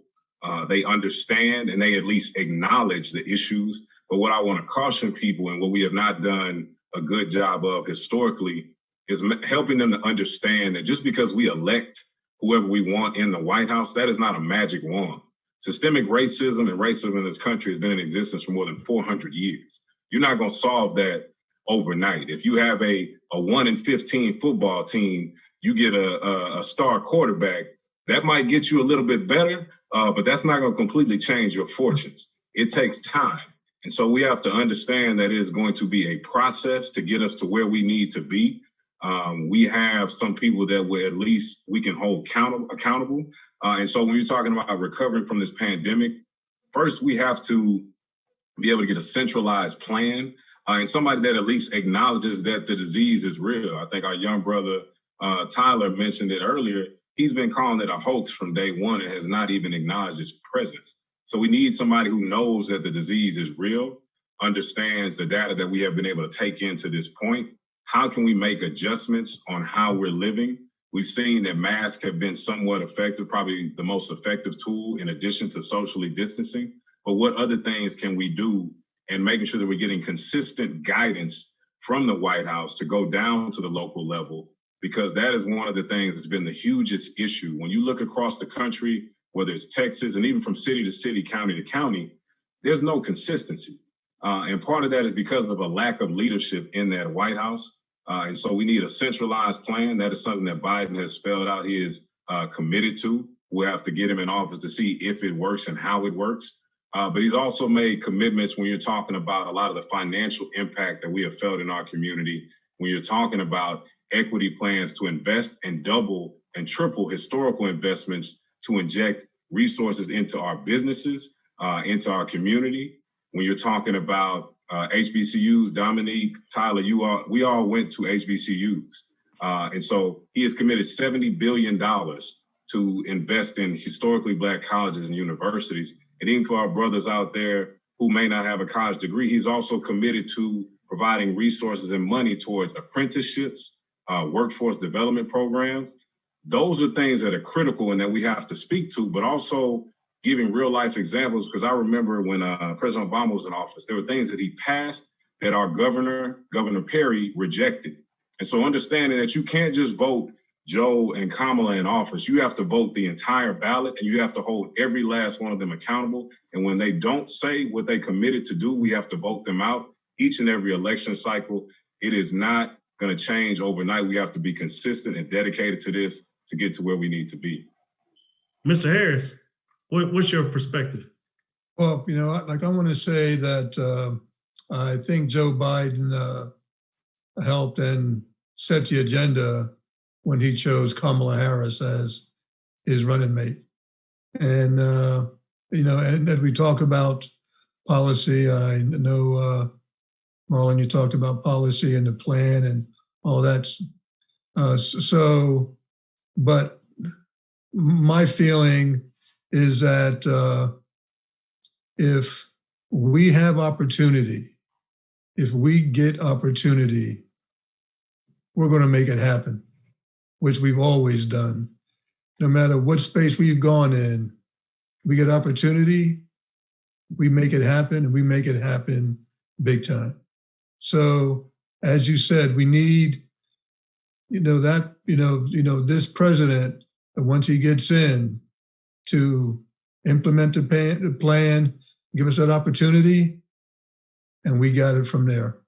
They understand and they at least acknowledge the issues. But what I want to caution people, and what we have not done a good job of historically, is helping them to understand that just because we elect whoever we want in the White House, that is not a magic wand. Systemic racism and racism in this country has been in existence for more than 400 years. You're not going to solve that overnight. If you have a 1-in-15 football team, you get a star quarterback, that might get you a little bit better, but that's not going to completely change your fortunes. It takes time. And so we have to understand that it is going to be a process to get us to where we need to be. We have some people that we at least we can hold accountable. And so when you're talking about recovering from this pandemic, first we have to be able to get a centralized plan and somebody that at least acknowledges that the disease is real. I think our young brother, Tyler, mentioned it earlier. He's been calling it a hoax from day one and has not even acknowledged its presence. So we need somebody who knows that the disease is real, understands the data that we have been able to take into this point. How can we make adjustments on how we're living? We've seen that masks have been somewhat effective, probably the most effective tool in addition to socially distancing. But what other things can we do, and making sure that we're getting consistent guidance from the White House to go down to the local level, because that is one of the things that's been the hugest issue. When you look across the country, whether it's Texas and even from city to city, county to county, there's no consistency. And part of that is because of a lack of leadership in that White House. And so we need a centralized plan. That is something that Biden has spelled out he is committed to. We'll have to get him in office to see if it works and how it works. But he's also made commitments when you're talking about a lot of the financial impact that we have felt in our community, when you're talking about equity plans to invest and double and triple historical investments to inject resources into our businesses, into our community. When you're talking about HBCUs, Dominique, Tyler, we all went to HBCUs. And so he has committed $70 billion to invest in historically Black colleges and universities. And even for our brothers out there who may not have a college degree, he's also committed to providing resources and money towards apprenticeships, workforce development programs. Those are things that are critical and that we have to speak to, but also giving real life examples, because I remember when President Obama was in office, there were things that he passed that our Governor Perry, rejected. And so understanding that you can't just vote Joe and Kamala in office, you have to vote the entire ballot and you have to hold every last one of them accountable. And when they don't say what they committed to do, we have to vote them out each and every election cycle. It is not going to change overnight. We have to be consistent and dedicated to this to get to where we need to be.
Mr. Harris, what's your perspective?
Well, I want to say that I think Joe Biden helped and set the agenda when he chose Kamala Harris as his running mate. And, and as we talk about policy, I know, Marlon, you talked about policy and the plan and all that. But my feeling is that if we have opportunity, if we get opportunity, we're going to make it happen, which we've always done. No matter what space we've gone in, we get opportunity, we make it happen, and we make it happen big time. So, as you said, we need, this president, once he gets in, to implement the plan, give us that opportunity, and we got it from there.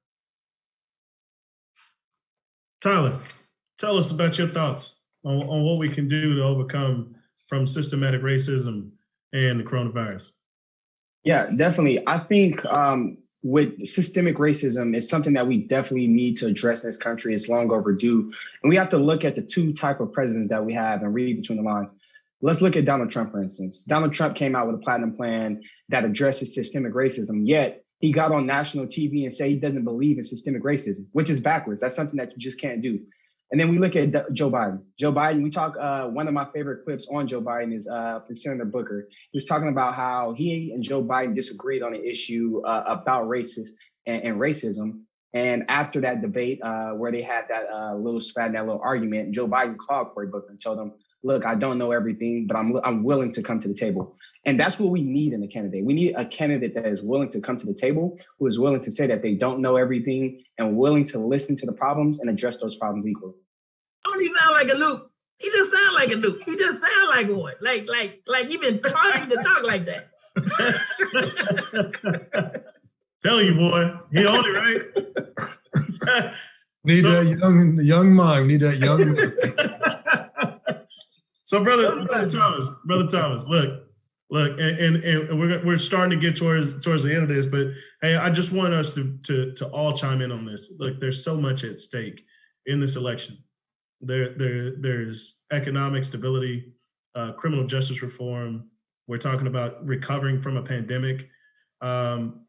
Tyler, tell us about your thoughts on what we can do to overcome from systematic racism and the coronavirus.
Yeah, definitely. I think with systemic racism, it's something that we definitely need to address in this country. It's long overdue. And we have to look at the two type of presidents that we have and read between the lines. Let's look at Donald Trump, for instance. Donald Trump came out with a platinum plan that addresses systemic racism, yet he got on national TV and said he doesn't believe in systemic racism, which is backwards. That's something that you just can't do. And then we look at Joe Biden. Joe Biden, we talk, one of my favorite clips on Joe Biden is from Senator Booker. He was talking about how he and Joe Biden disagreed on an issue about racist and racism. And after that debate, where they had that little spat, that little argument, Joe Biden called Cory Booker and told him, look, I don't know everything, but I'm willing to come to the table. And that's what we need in a candidate. We need a candidate that is willing to come to the table, who is willing to say that they don't know everything and willing to listen to the problems and address those problems equally.
Don't he sound like a Luke? He just sound like a Luke. He just sound like one. Like he been trying to talk like that.
Tell you, boy, he on it, right?
Need that young mind. Need that young mind.
So, brother Thomas, look, and we're starting to get towards the end of this, but hey, I just want us to all chime in on this. Look, there's so much at stake in this election. There's economic stability, criminal justice reform. We're talking about recovering from a pandemic.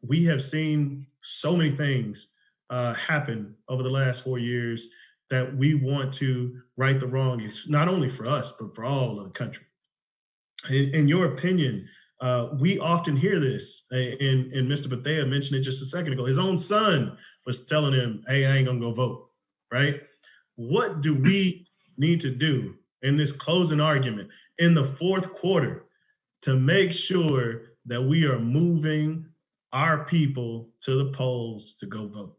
We have seen so many things happen over the last 4 years that we want to right the wrong. It's not only for us, but for all of the country. In your opinion, we often hear this, and Mr. Bethea mentioned it just a second ago. His own son was telling him, hey, I ain't gonna go vote, right? What do we need to do in this closing argument in the fourth quarter to make sure that we are moving our people to the polls to go vote?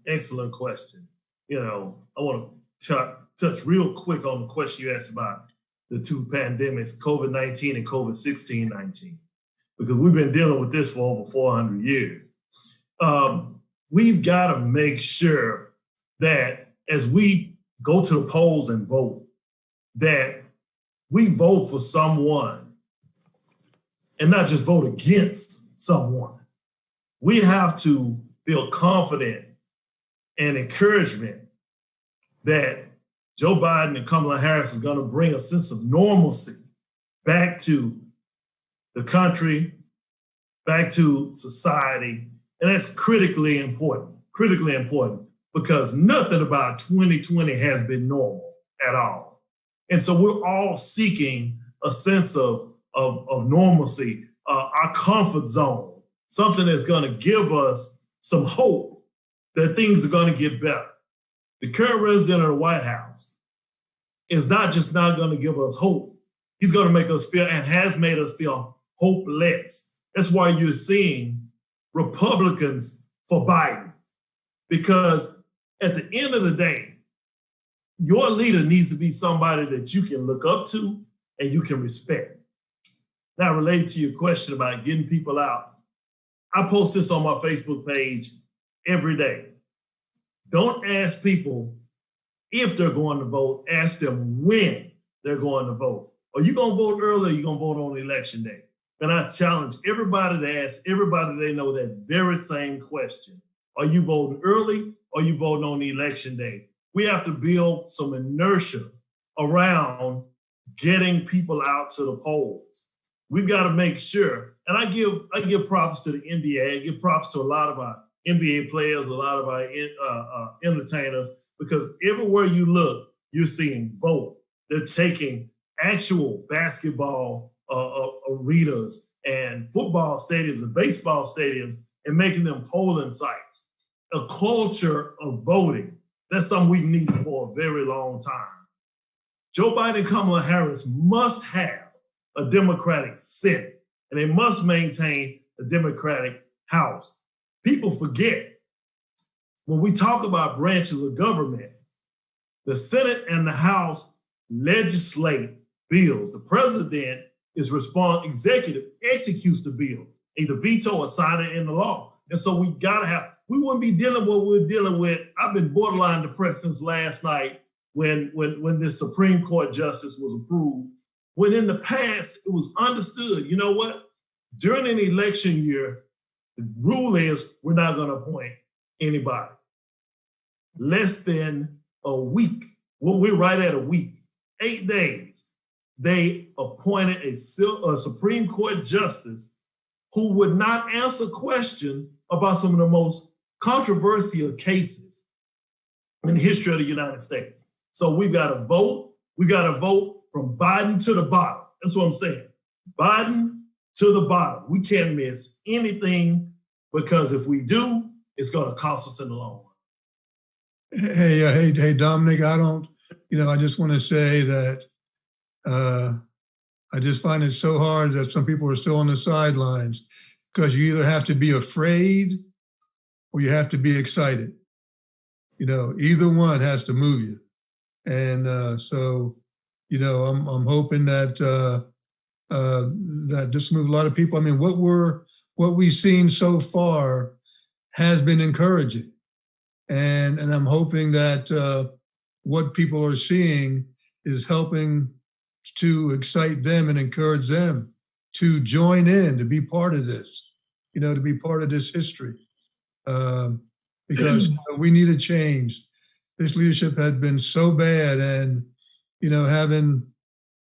Excellent question. I want to touch real quick on the question you asked about the two pandemics, COVID-19 and COVID-19, because we've been dealing with this for over 400 years. We've got to make sure that as we go to the polls and vote, that we vote for someone and not just vote against someone. We have to feel confident and encouragement that Joe Biden and Kamala Harris is going to bring a sense of normalcy back to the country, back to society. And that's critically important, because nothing about 2020 has been normal at all. And so we're all seeking a sense of normalcy, our comfort zone, something that's going to give us some hope that things are going to get better. The current resident of the White House is not just not going to give us hope. He's going to make us feel, and has made us feel, hopeless. That's why you're seeing Republicans for Biden. Because at the end of the day, your leader needs to be somebody that you can look up to and you can respect. Now, related to your question about getting people out, I post this on my Facebook page every day. Don't ask people if they're going to vote, ask them when they're going to vote. Are you going to vote early or are you going to vote on election day? And I challenge everybody to ask everybody they know that very same question. Are you voting early or are you voting on election day? We have to build some inertia around getting people out to the polls. We've got to make sure, and I give props to the NBA, I give props to a lot of our NBA players, a lot of our entertainers, because everywhere you look, you're seeing vote. They're taking actual basketball arenas and football stadiums and baseball stadiums and making them polling sites. A culture of voting, that's something we've needed for a very long time. Joe Biden and Kamala Harris must have a Democratic Senate, and they must maintain a Democratic House. People forget, when we talk about branches of government, the Senate and the House legislate bills. The president is executive executes the bill, either veto or sign it into law. And so we wouldn't be dealing with what we're dealing with. I've been borderline depressed since last night when this Supreme Court justice was approved. When in the past, it was understood, you know what? During an election year, the rule is we're not going to appoint anybody. Less than a week, well, we're right at a week, 8 days, they appointed a Supreme Court justice who would not answer questions about some of the most controversial cases in the history of the United States. So we've got to vote. We got to vote from Biden to the bottom. That's what I'm saying. Biden to the bottom. We can't miss anything, because if we do, it's going to cost us in the long run.
Hey, Dominic, I just want to say that I just find it so hard that some people are still on the sidelines, because you either have to be afraid or you have to be excited. Either one has to move you. And so, I'm hoping that that this moves a lot of people. I mean, what we've seen so far has been encouraging. And I'm hoping that what people are seeing is helping to excite them and encourage them to join in, to be part of this, to be part of this history. Because we need a change. This leadership has been so bad, and having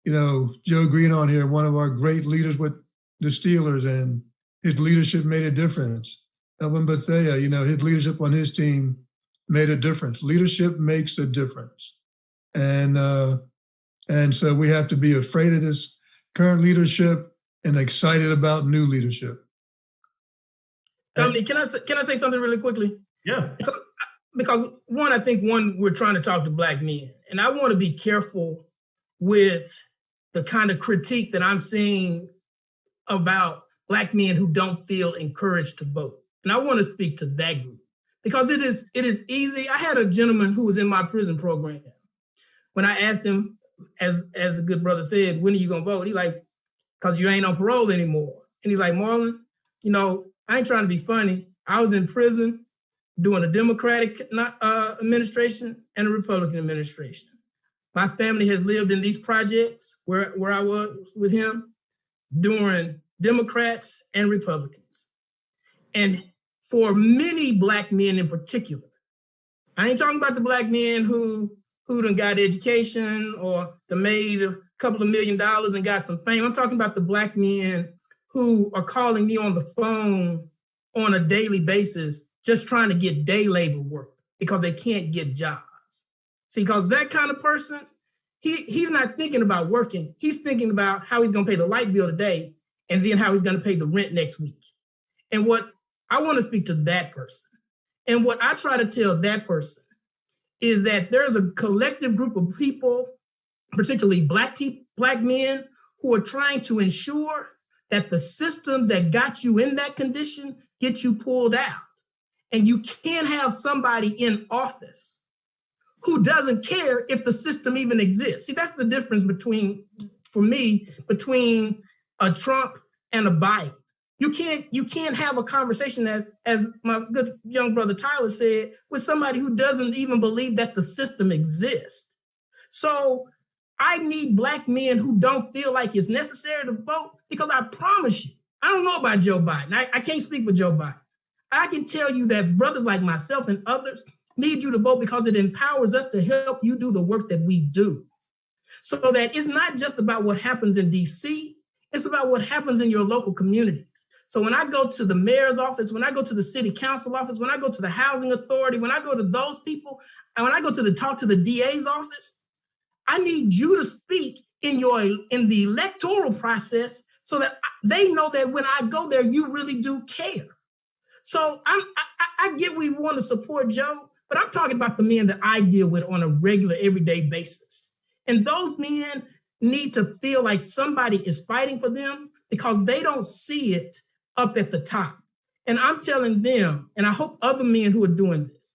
Joe Greene on here, one of our great leaders with the Steelers, and his leadership made a difference. Elvin Bethea, his leadership on his team made a difference. Leadership makes a difference, and so we have to be afraid of this current leadership and excited about new leadership.
Dominic, can I say something really quickly?
Yeah.
Because I think we're trying to talk to Black men, and I want to be careful with the kind of critique that I'm seeing about Black men who don't feel encouraged to vote. And I want to speak to that group, because it is easy. I had a gentleman who was in my prison program. When I asked him, as the good brother said, when are you gonna vote? He like, because you ain't on parole anymore. And he's like, Marlon, I ain't trying to be funny. I was in prison during a Democratic administration and a Republican administration. My family has lived in these projects where I was with him during Democrats and Republicans. And for many Black men in particular, I ain't talking about the Black men who done got education or done made a couple of $1 million and got some fame. I'm talking about the Black men who are calling me on the phone on a daily basis, just trying to get day labor work because they can't get jobs. See, because that kind of person, he's not thinking about working. He's thinking about how he's going to pay the light bill today and then how he's going to pay the rent next week. And what I want to speak to that person. And what I try to tell that person is that there's a collective group of people, particularly Black men, who are trying to ensure that the systems that got you in that condition get you pulled out. And you can't have somebody in office who doesn't care if the system even exists. See, that's the difference between a Trump and a Biden. You can't have a conversation, as my good young brother Tyler said, with somebody who doesn't even believe that the system exists. So I need Black men who don't feel like it's necessary to vote, because I promise you, I don't know about Joe Biden. I can't speak for Joe Biden. I can tell you that brothers like myself and others need you to vote because it empowers us to help you do the work that we do. So that it's not just about what happens in DC, it's about what happens in your local communities. So when I go to the mayor's office, when I go to the city council office, when I go to the housing authority, when I go to those people, and when I go to talk to the DA's office, I need you to speak in the electoral process so that they know that when I go there, you really do care. So I get we want to support Joe, but I'm talking about the men that I deal with on a regular, everyday basis. And those men need to feel like somebody is fighting for them because they don't see it up at the top. And I'm telling them, and I hope other men who are doing this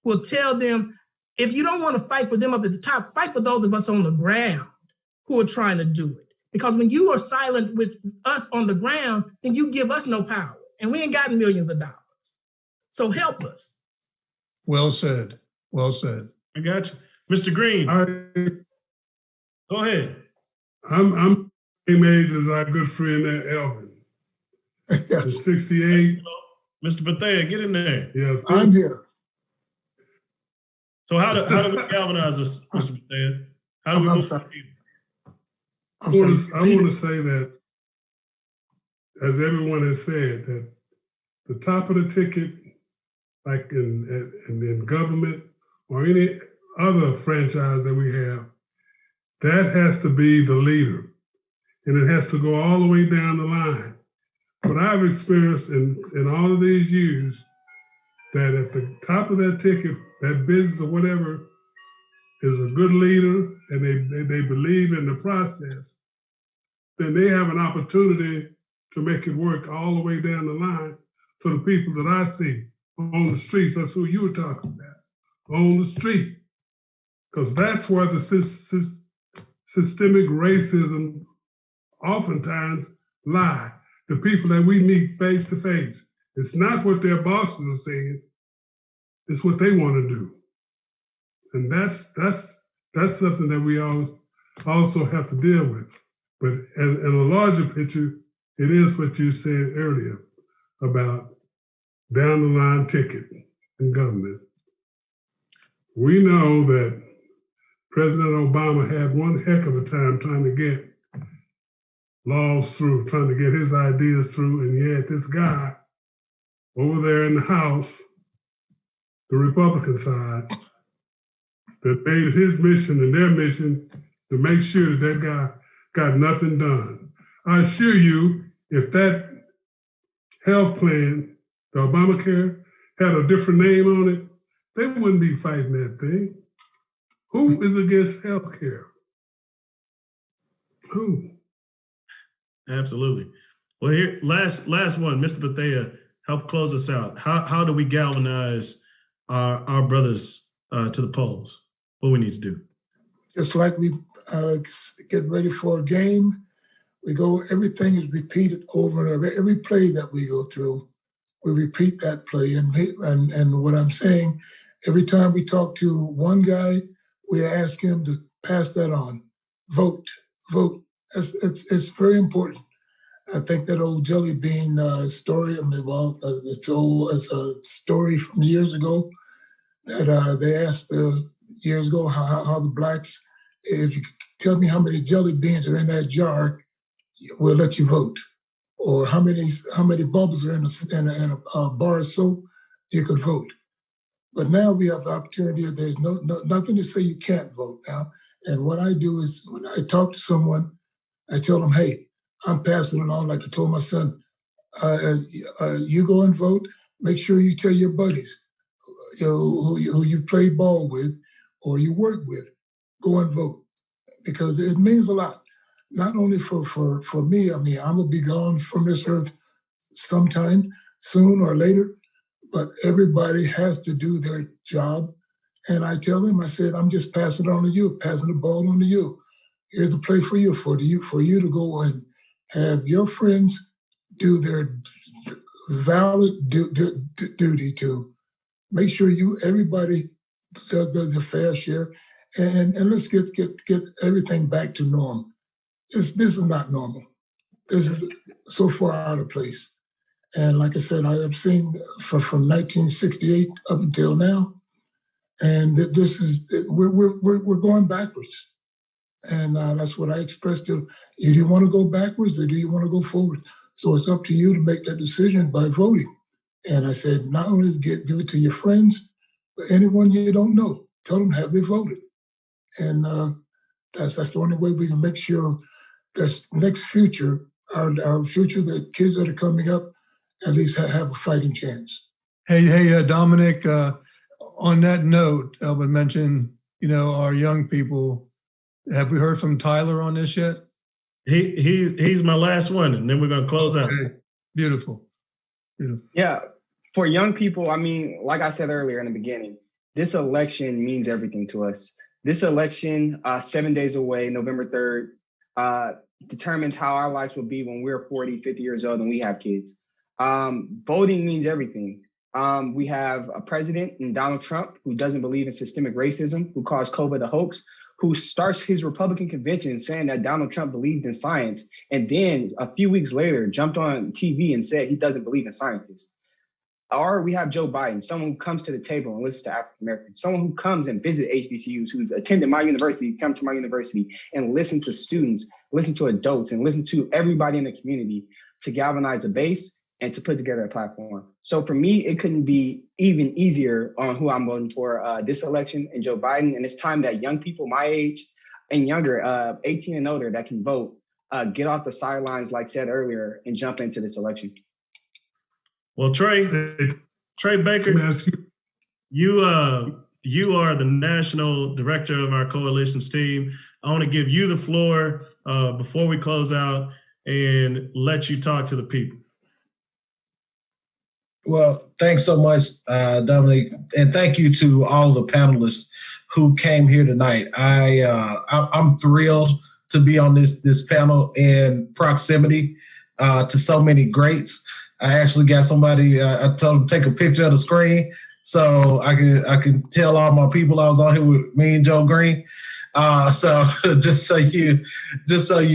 will tell them, if you don't want to fight for them up at the top, fight for those of us on the ground who are trying to do it. Because when you are silent with us on the ground, then you give us no power. And we ain't got millions of dollars. So help us.
Well said. Well said.
I got you. Mr. Greene. Go ahead.
I'm same age as our good friend Elvin.
Yes.
68.
Mr. Bethea, get in there.
Yeah,
I'm here.
So how do we galvanize this, Mr. Bethea? How do we move on?
I want to say that, as everyone has said, that the top of the ticket, like in government or any other franchise that we have, that has to be the leader. And it has to go all the way down the line. What I've experienced in all of these years that at the top of that ticket, that business or whatever is a good leader and they believe in the process, then they have an opportunity to make it work all the way down the line for the people that I see on the streets. That's who you were talking about, on the street. Because that's where the systemic racism oftentimes lie. The people that we meet face to face. It's not what their bosses are saying, it's what they want to do. And that's something that we also have to deal with. But in a larger picture, it is what you said earlier about down the line ticket in government. We know that President Obama had one heck of a time trying to get laws through, trying to get his ideas through, and yet this guy over there in the House, the Republican side, that made his mission and their mission to make sure that guy got nothing done. I assure you, if that health plan, the Obamacare, had a different name on it, they wouldn't be fighting that thing. Who is against health care? Who?
Absolutely. Well, here, last one, Mr. Bethea, help close us out. How do we galvanize our brothers to the polls? What we need to do?
Just like we get ready for a game, everything is repeated over and over. Every play that we go through, we repeat that play. And what I'm saying, every time we talk to one guy, we ask him to pass that on. Vote. It's very important. I think that old jelly bean story, it's a story from years ago that they asked years ago how the blacks, if you tell me how many jelly beans are in that jar, we'll let you vote. Or how many bubbles are in a bar of soap, you could vote. But now we have the opportunity. There's nothing to say you can't vote now. And what I do is when I talk to someone, I tell them, hey, I'm passing it on like I told my son. You go and vote. Make sure you tell your buddies who you play ball with or you work with, go and vote. Because it means a lot. Not only for me, I mean, I'm going to be gone from this earth sometime, soon or later, but everybody has to do their job. And I tell them, I said, I'm just passing it on to you, passing the ball on to you. Here's the play for you to go and have your friends do their valid duty to make sure everybody does the fair share, and let's get everything back to norm. This is not normal. This is so far out of place. And like I said, I have seen from 1968 up until now, and we're going backwards. And that's what I expressed to you. Do you want to go backwards or do you want to go forward? So it's up to you to make that decision by voting. And I said, not only give it to your friends, but anyone you don't know, tell them have they voted. And that's the only way we can make sure that next future, our future, the kids that are coming up, at least have a fighting chance.
Hey, Dominic. On that note, Elvin mentioned, our young people. Have we heard from Tyler on this yet?
He's my last one, and then we're gonna close out.
Beautiful.
Yeah, for young people, I mean, like I said earlier in the beginning, this election means everything to us. This election, 7 days away, November 3rd, determines how our lives will be when we're 40, 50 years old and we have kids. Voting means everything. We have a president in Donald Trump who doesn't believe in systemic racism, who calls COVID a hoax, who starts his Republican convention saying that Donald Trump believed in science, and then a few weeks later jumped on TV and said he doesn't believe in scientists. Or we have Joe Biden, someone who comes to the table and listens to African Americans, someone who comes and visits HBCUs, who's attended my university, come to my university and listen to students, listen to adults, and listen to everybody in the community to galvanize a base and to put together a platform. So for me, it couldn't be even easier on who I'm voting for this election and Joe Biden. And it's time that young people my age and younger, 18 and older, that can vote, get off the sidelines, like said earlier, and jump into this election.
Well, Trey, Trey Baker, you are the national director of our coalitions team. I want to give you the floor before we close out and let you talk to the people.
Well, thanks so much, Dominique, and thank you to all the panelists who came here tonight. I'm thrilled to be on this panel in proximity to so many greats. I actually got somebody. I told them to take a picture of the screen so I can tell all my people I was on here with me and Joe Greene. So just so you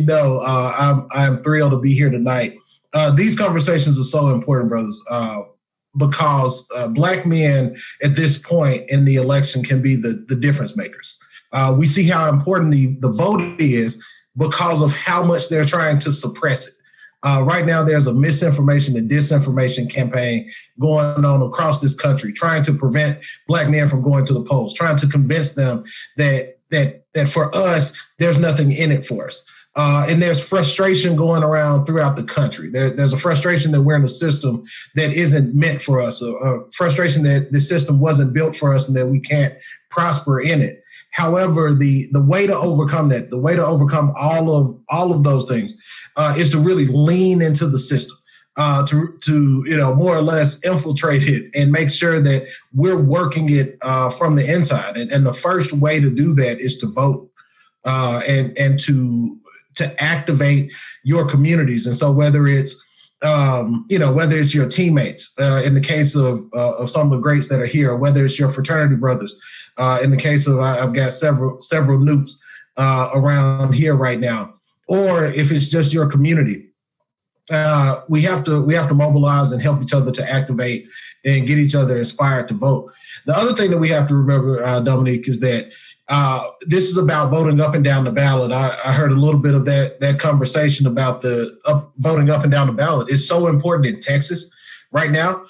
know, I'm thrilled to be here tonight. These conversations are so important, brothers. Because Black men at this point in the election can be the difference makers. We see how important the vote is because of how much they're trying to suppress it. Right now, there's a misinformation and disinformation campaign going on across this country, trying to prevent Black men from going to the polls, trying to convince them that for us, there's nothing in it for us. And there's frustration going around throughout the country. There's a frustration that we're in a system that isn't meant for us, a frustration that the system wasn't built for us and that we can't prosper in it. However, the way to overcome that, the way to overcome all of those things is to really lean into the system, to more or less infiltrate it and make sure that we're working it from the inside. And the first way to do that is to vote and to activate your communities. And so whether it's your teammates, in the case of some of the greats that are here, or whether it's your fraternity brothers, in the case of, I've got several nukes around here right now, or if it's just your community, we have to mobilize and help each other to activate and get each other inspired to vote. The other thing that we have to remember, Dominique, is that this is about voting up and down the ballot. I heard a little bit of that conversation about voting up and down the ballot. It's so important in Texas right now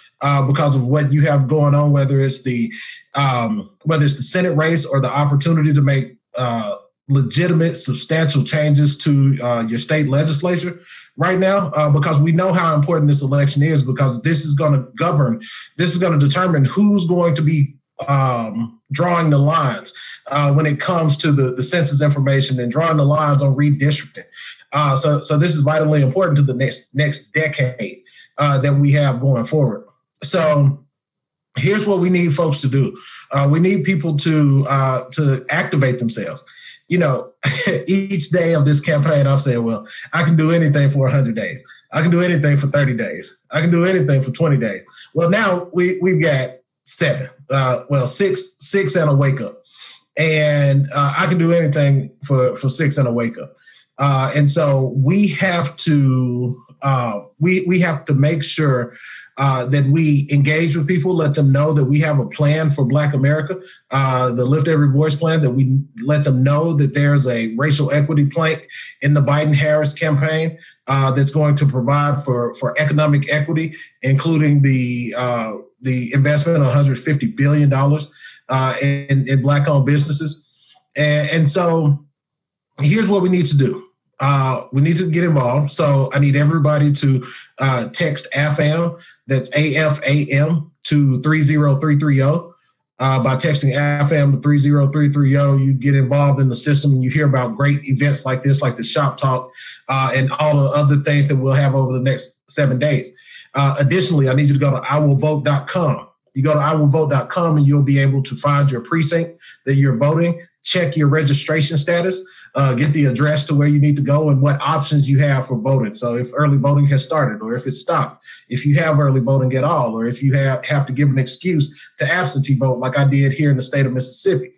because of what you have going on, whether it's the Senate race or the opportunity to make legitimate, substantial changes to your state legislature right now, because we know how important this election is, because this is going to determine who's going to be drawing the lines when it comes to the census information and drawing the lines on redistricting. So this is vitally important to the next decade that we have going forward. So here's what we need folks to do. We need people to activate themselves. Each day of this campaign, I've said, well, I can do anything for 100 days. I can do anything for 30 days. I can do anything for 20 days. Well, now we've got 7, six and a wake up. And I can do anything for 6 and a wake up. And so we have to make sure that we engage with people, let them know that we have a plan for Black America, the Lift Every Voice plan, that we let them know that there's a racial equity plank in the Biden-Harris campaign that's going to provide for economic equity, including the investment of $150 billion in Black-owned businesses. And so here's what we need to do. We need to get involved. So I need everybody to text AFAM, that's AFAM, to 30330. By texting AFAM to 30330, you get involved in the system and you hear about great events like this, like the Shop Talk, and all the other things that we'll have over the next 7 days. Additionally, I need you to go to iwillvote.com. You go to iwillvote.com and you'll be able to find your precinct that you're voting, check your registration status, get the address to where you need to go and what options you have for voting. So if early voting has started or if it's stopped, if you have early voting at all, or if you have to give an excuse to absentee vote like I did here in the state of Mississippi.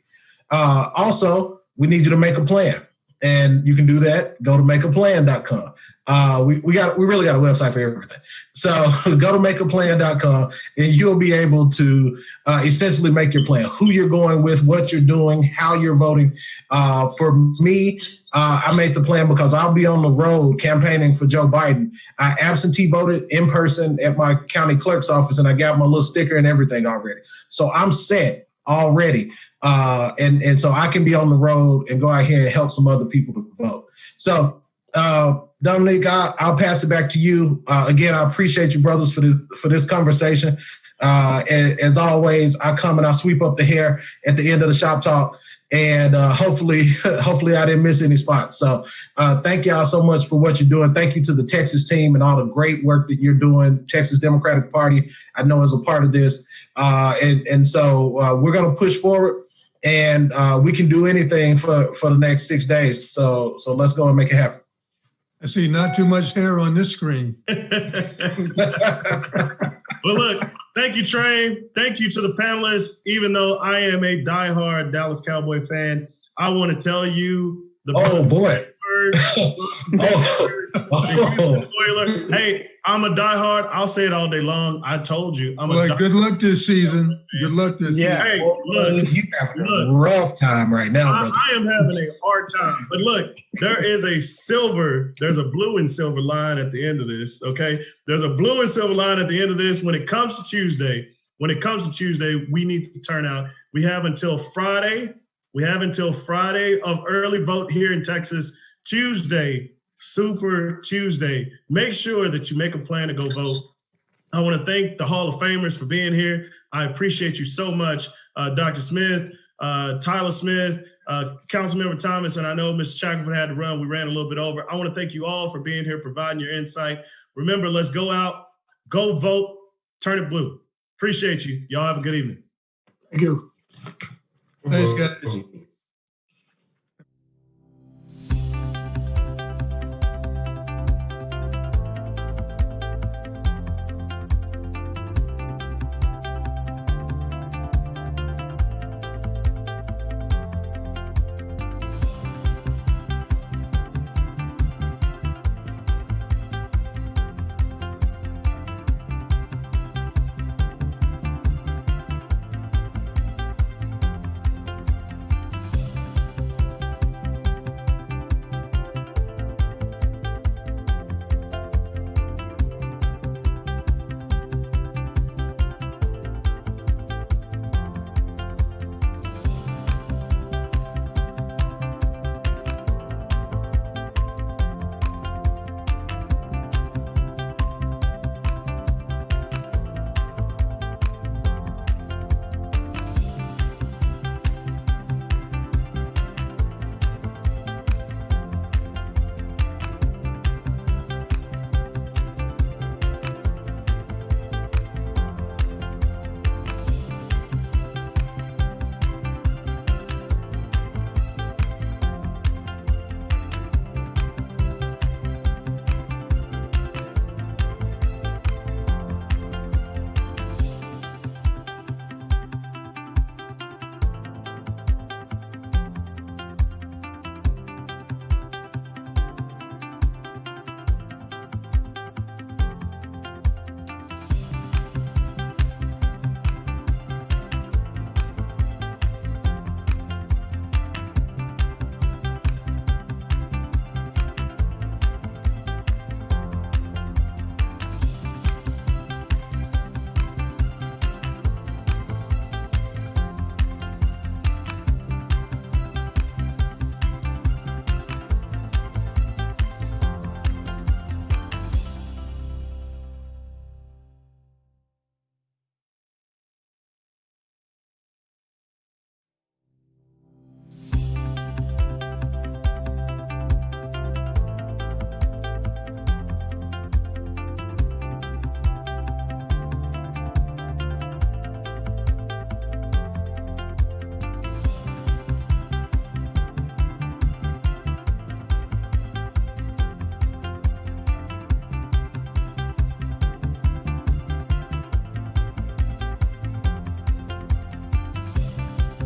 Also, we need you to make a plan. And you can do that. Go to makeaplan.com. We really got a website for everything. So go to makeaplan.com and you'll be able to essentially make your plan, who you're going with, what you're doing, how you're voting. For me, I made the plan because I'll be on the road campaigning for Joe Biden. I absentee voted in person at my county clerk's office and I got my little sticker and everything already. So I'm set already. And so I can be on the road and go out here and help some other people to vote. So, Dominique, I'll pass it back to you. Again, I appreciate you, brothers, for this conversation. As always, I come and I sweep up the hair at the end of the shop talk. And hopefully I didn't miss any spots. So thank y'all so much for what you're doing. Thank you to the Texas team and all the great work that you're doing. Texas Democratic Party, I know, is a part of this. And so we're going to push forward, and we can do anything for the next 6 days. So let's go and make it happen.
I see not too much hair on this screen.
Well, look, thank you, Trey. Thank you to the panelists. Even though I am a diehard Dallas Cowboy fan, I want to tell you the Hey, I'm a diehard. I'll say it all day long. I told you.
Good luck this season. Good luck this season.
Hey, look,
you having a rough time right now, brother.
I am having a hard time. But look, there's a blue and silver line at the end of this, okay? There's a blue and silver line at the end of this. When it comes to Tuesday, we need to turn out. We have until Friday of early vote here in Texas. Tuesday, Super Tuesday. Make sure that you make a plan to go vote. I want to thank the Hall of Famers for being here. I appreciate you so much, Dr. Smith, Tyler Smith, Councilmember Thomas, and I know Mr. Shackelford had to run. We ran a little bit over. I want to thank you all for being here, providing your insight. Remember, let's go out, go vote, turn it blue. Appreciate you. Y'all have a good evening.
Thank you. Thanks, guys.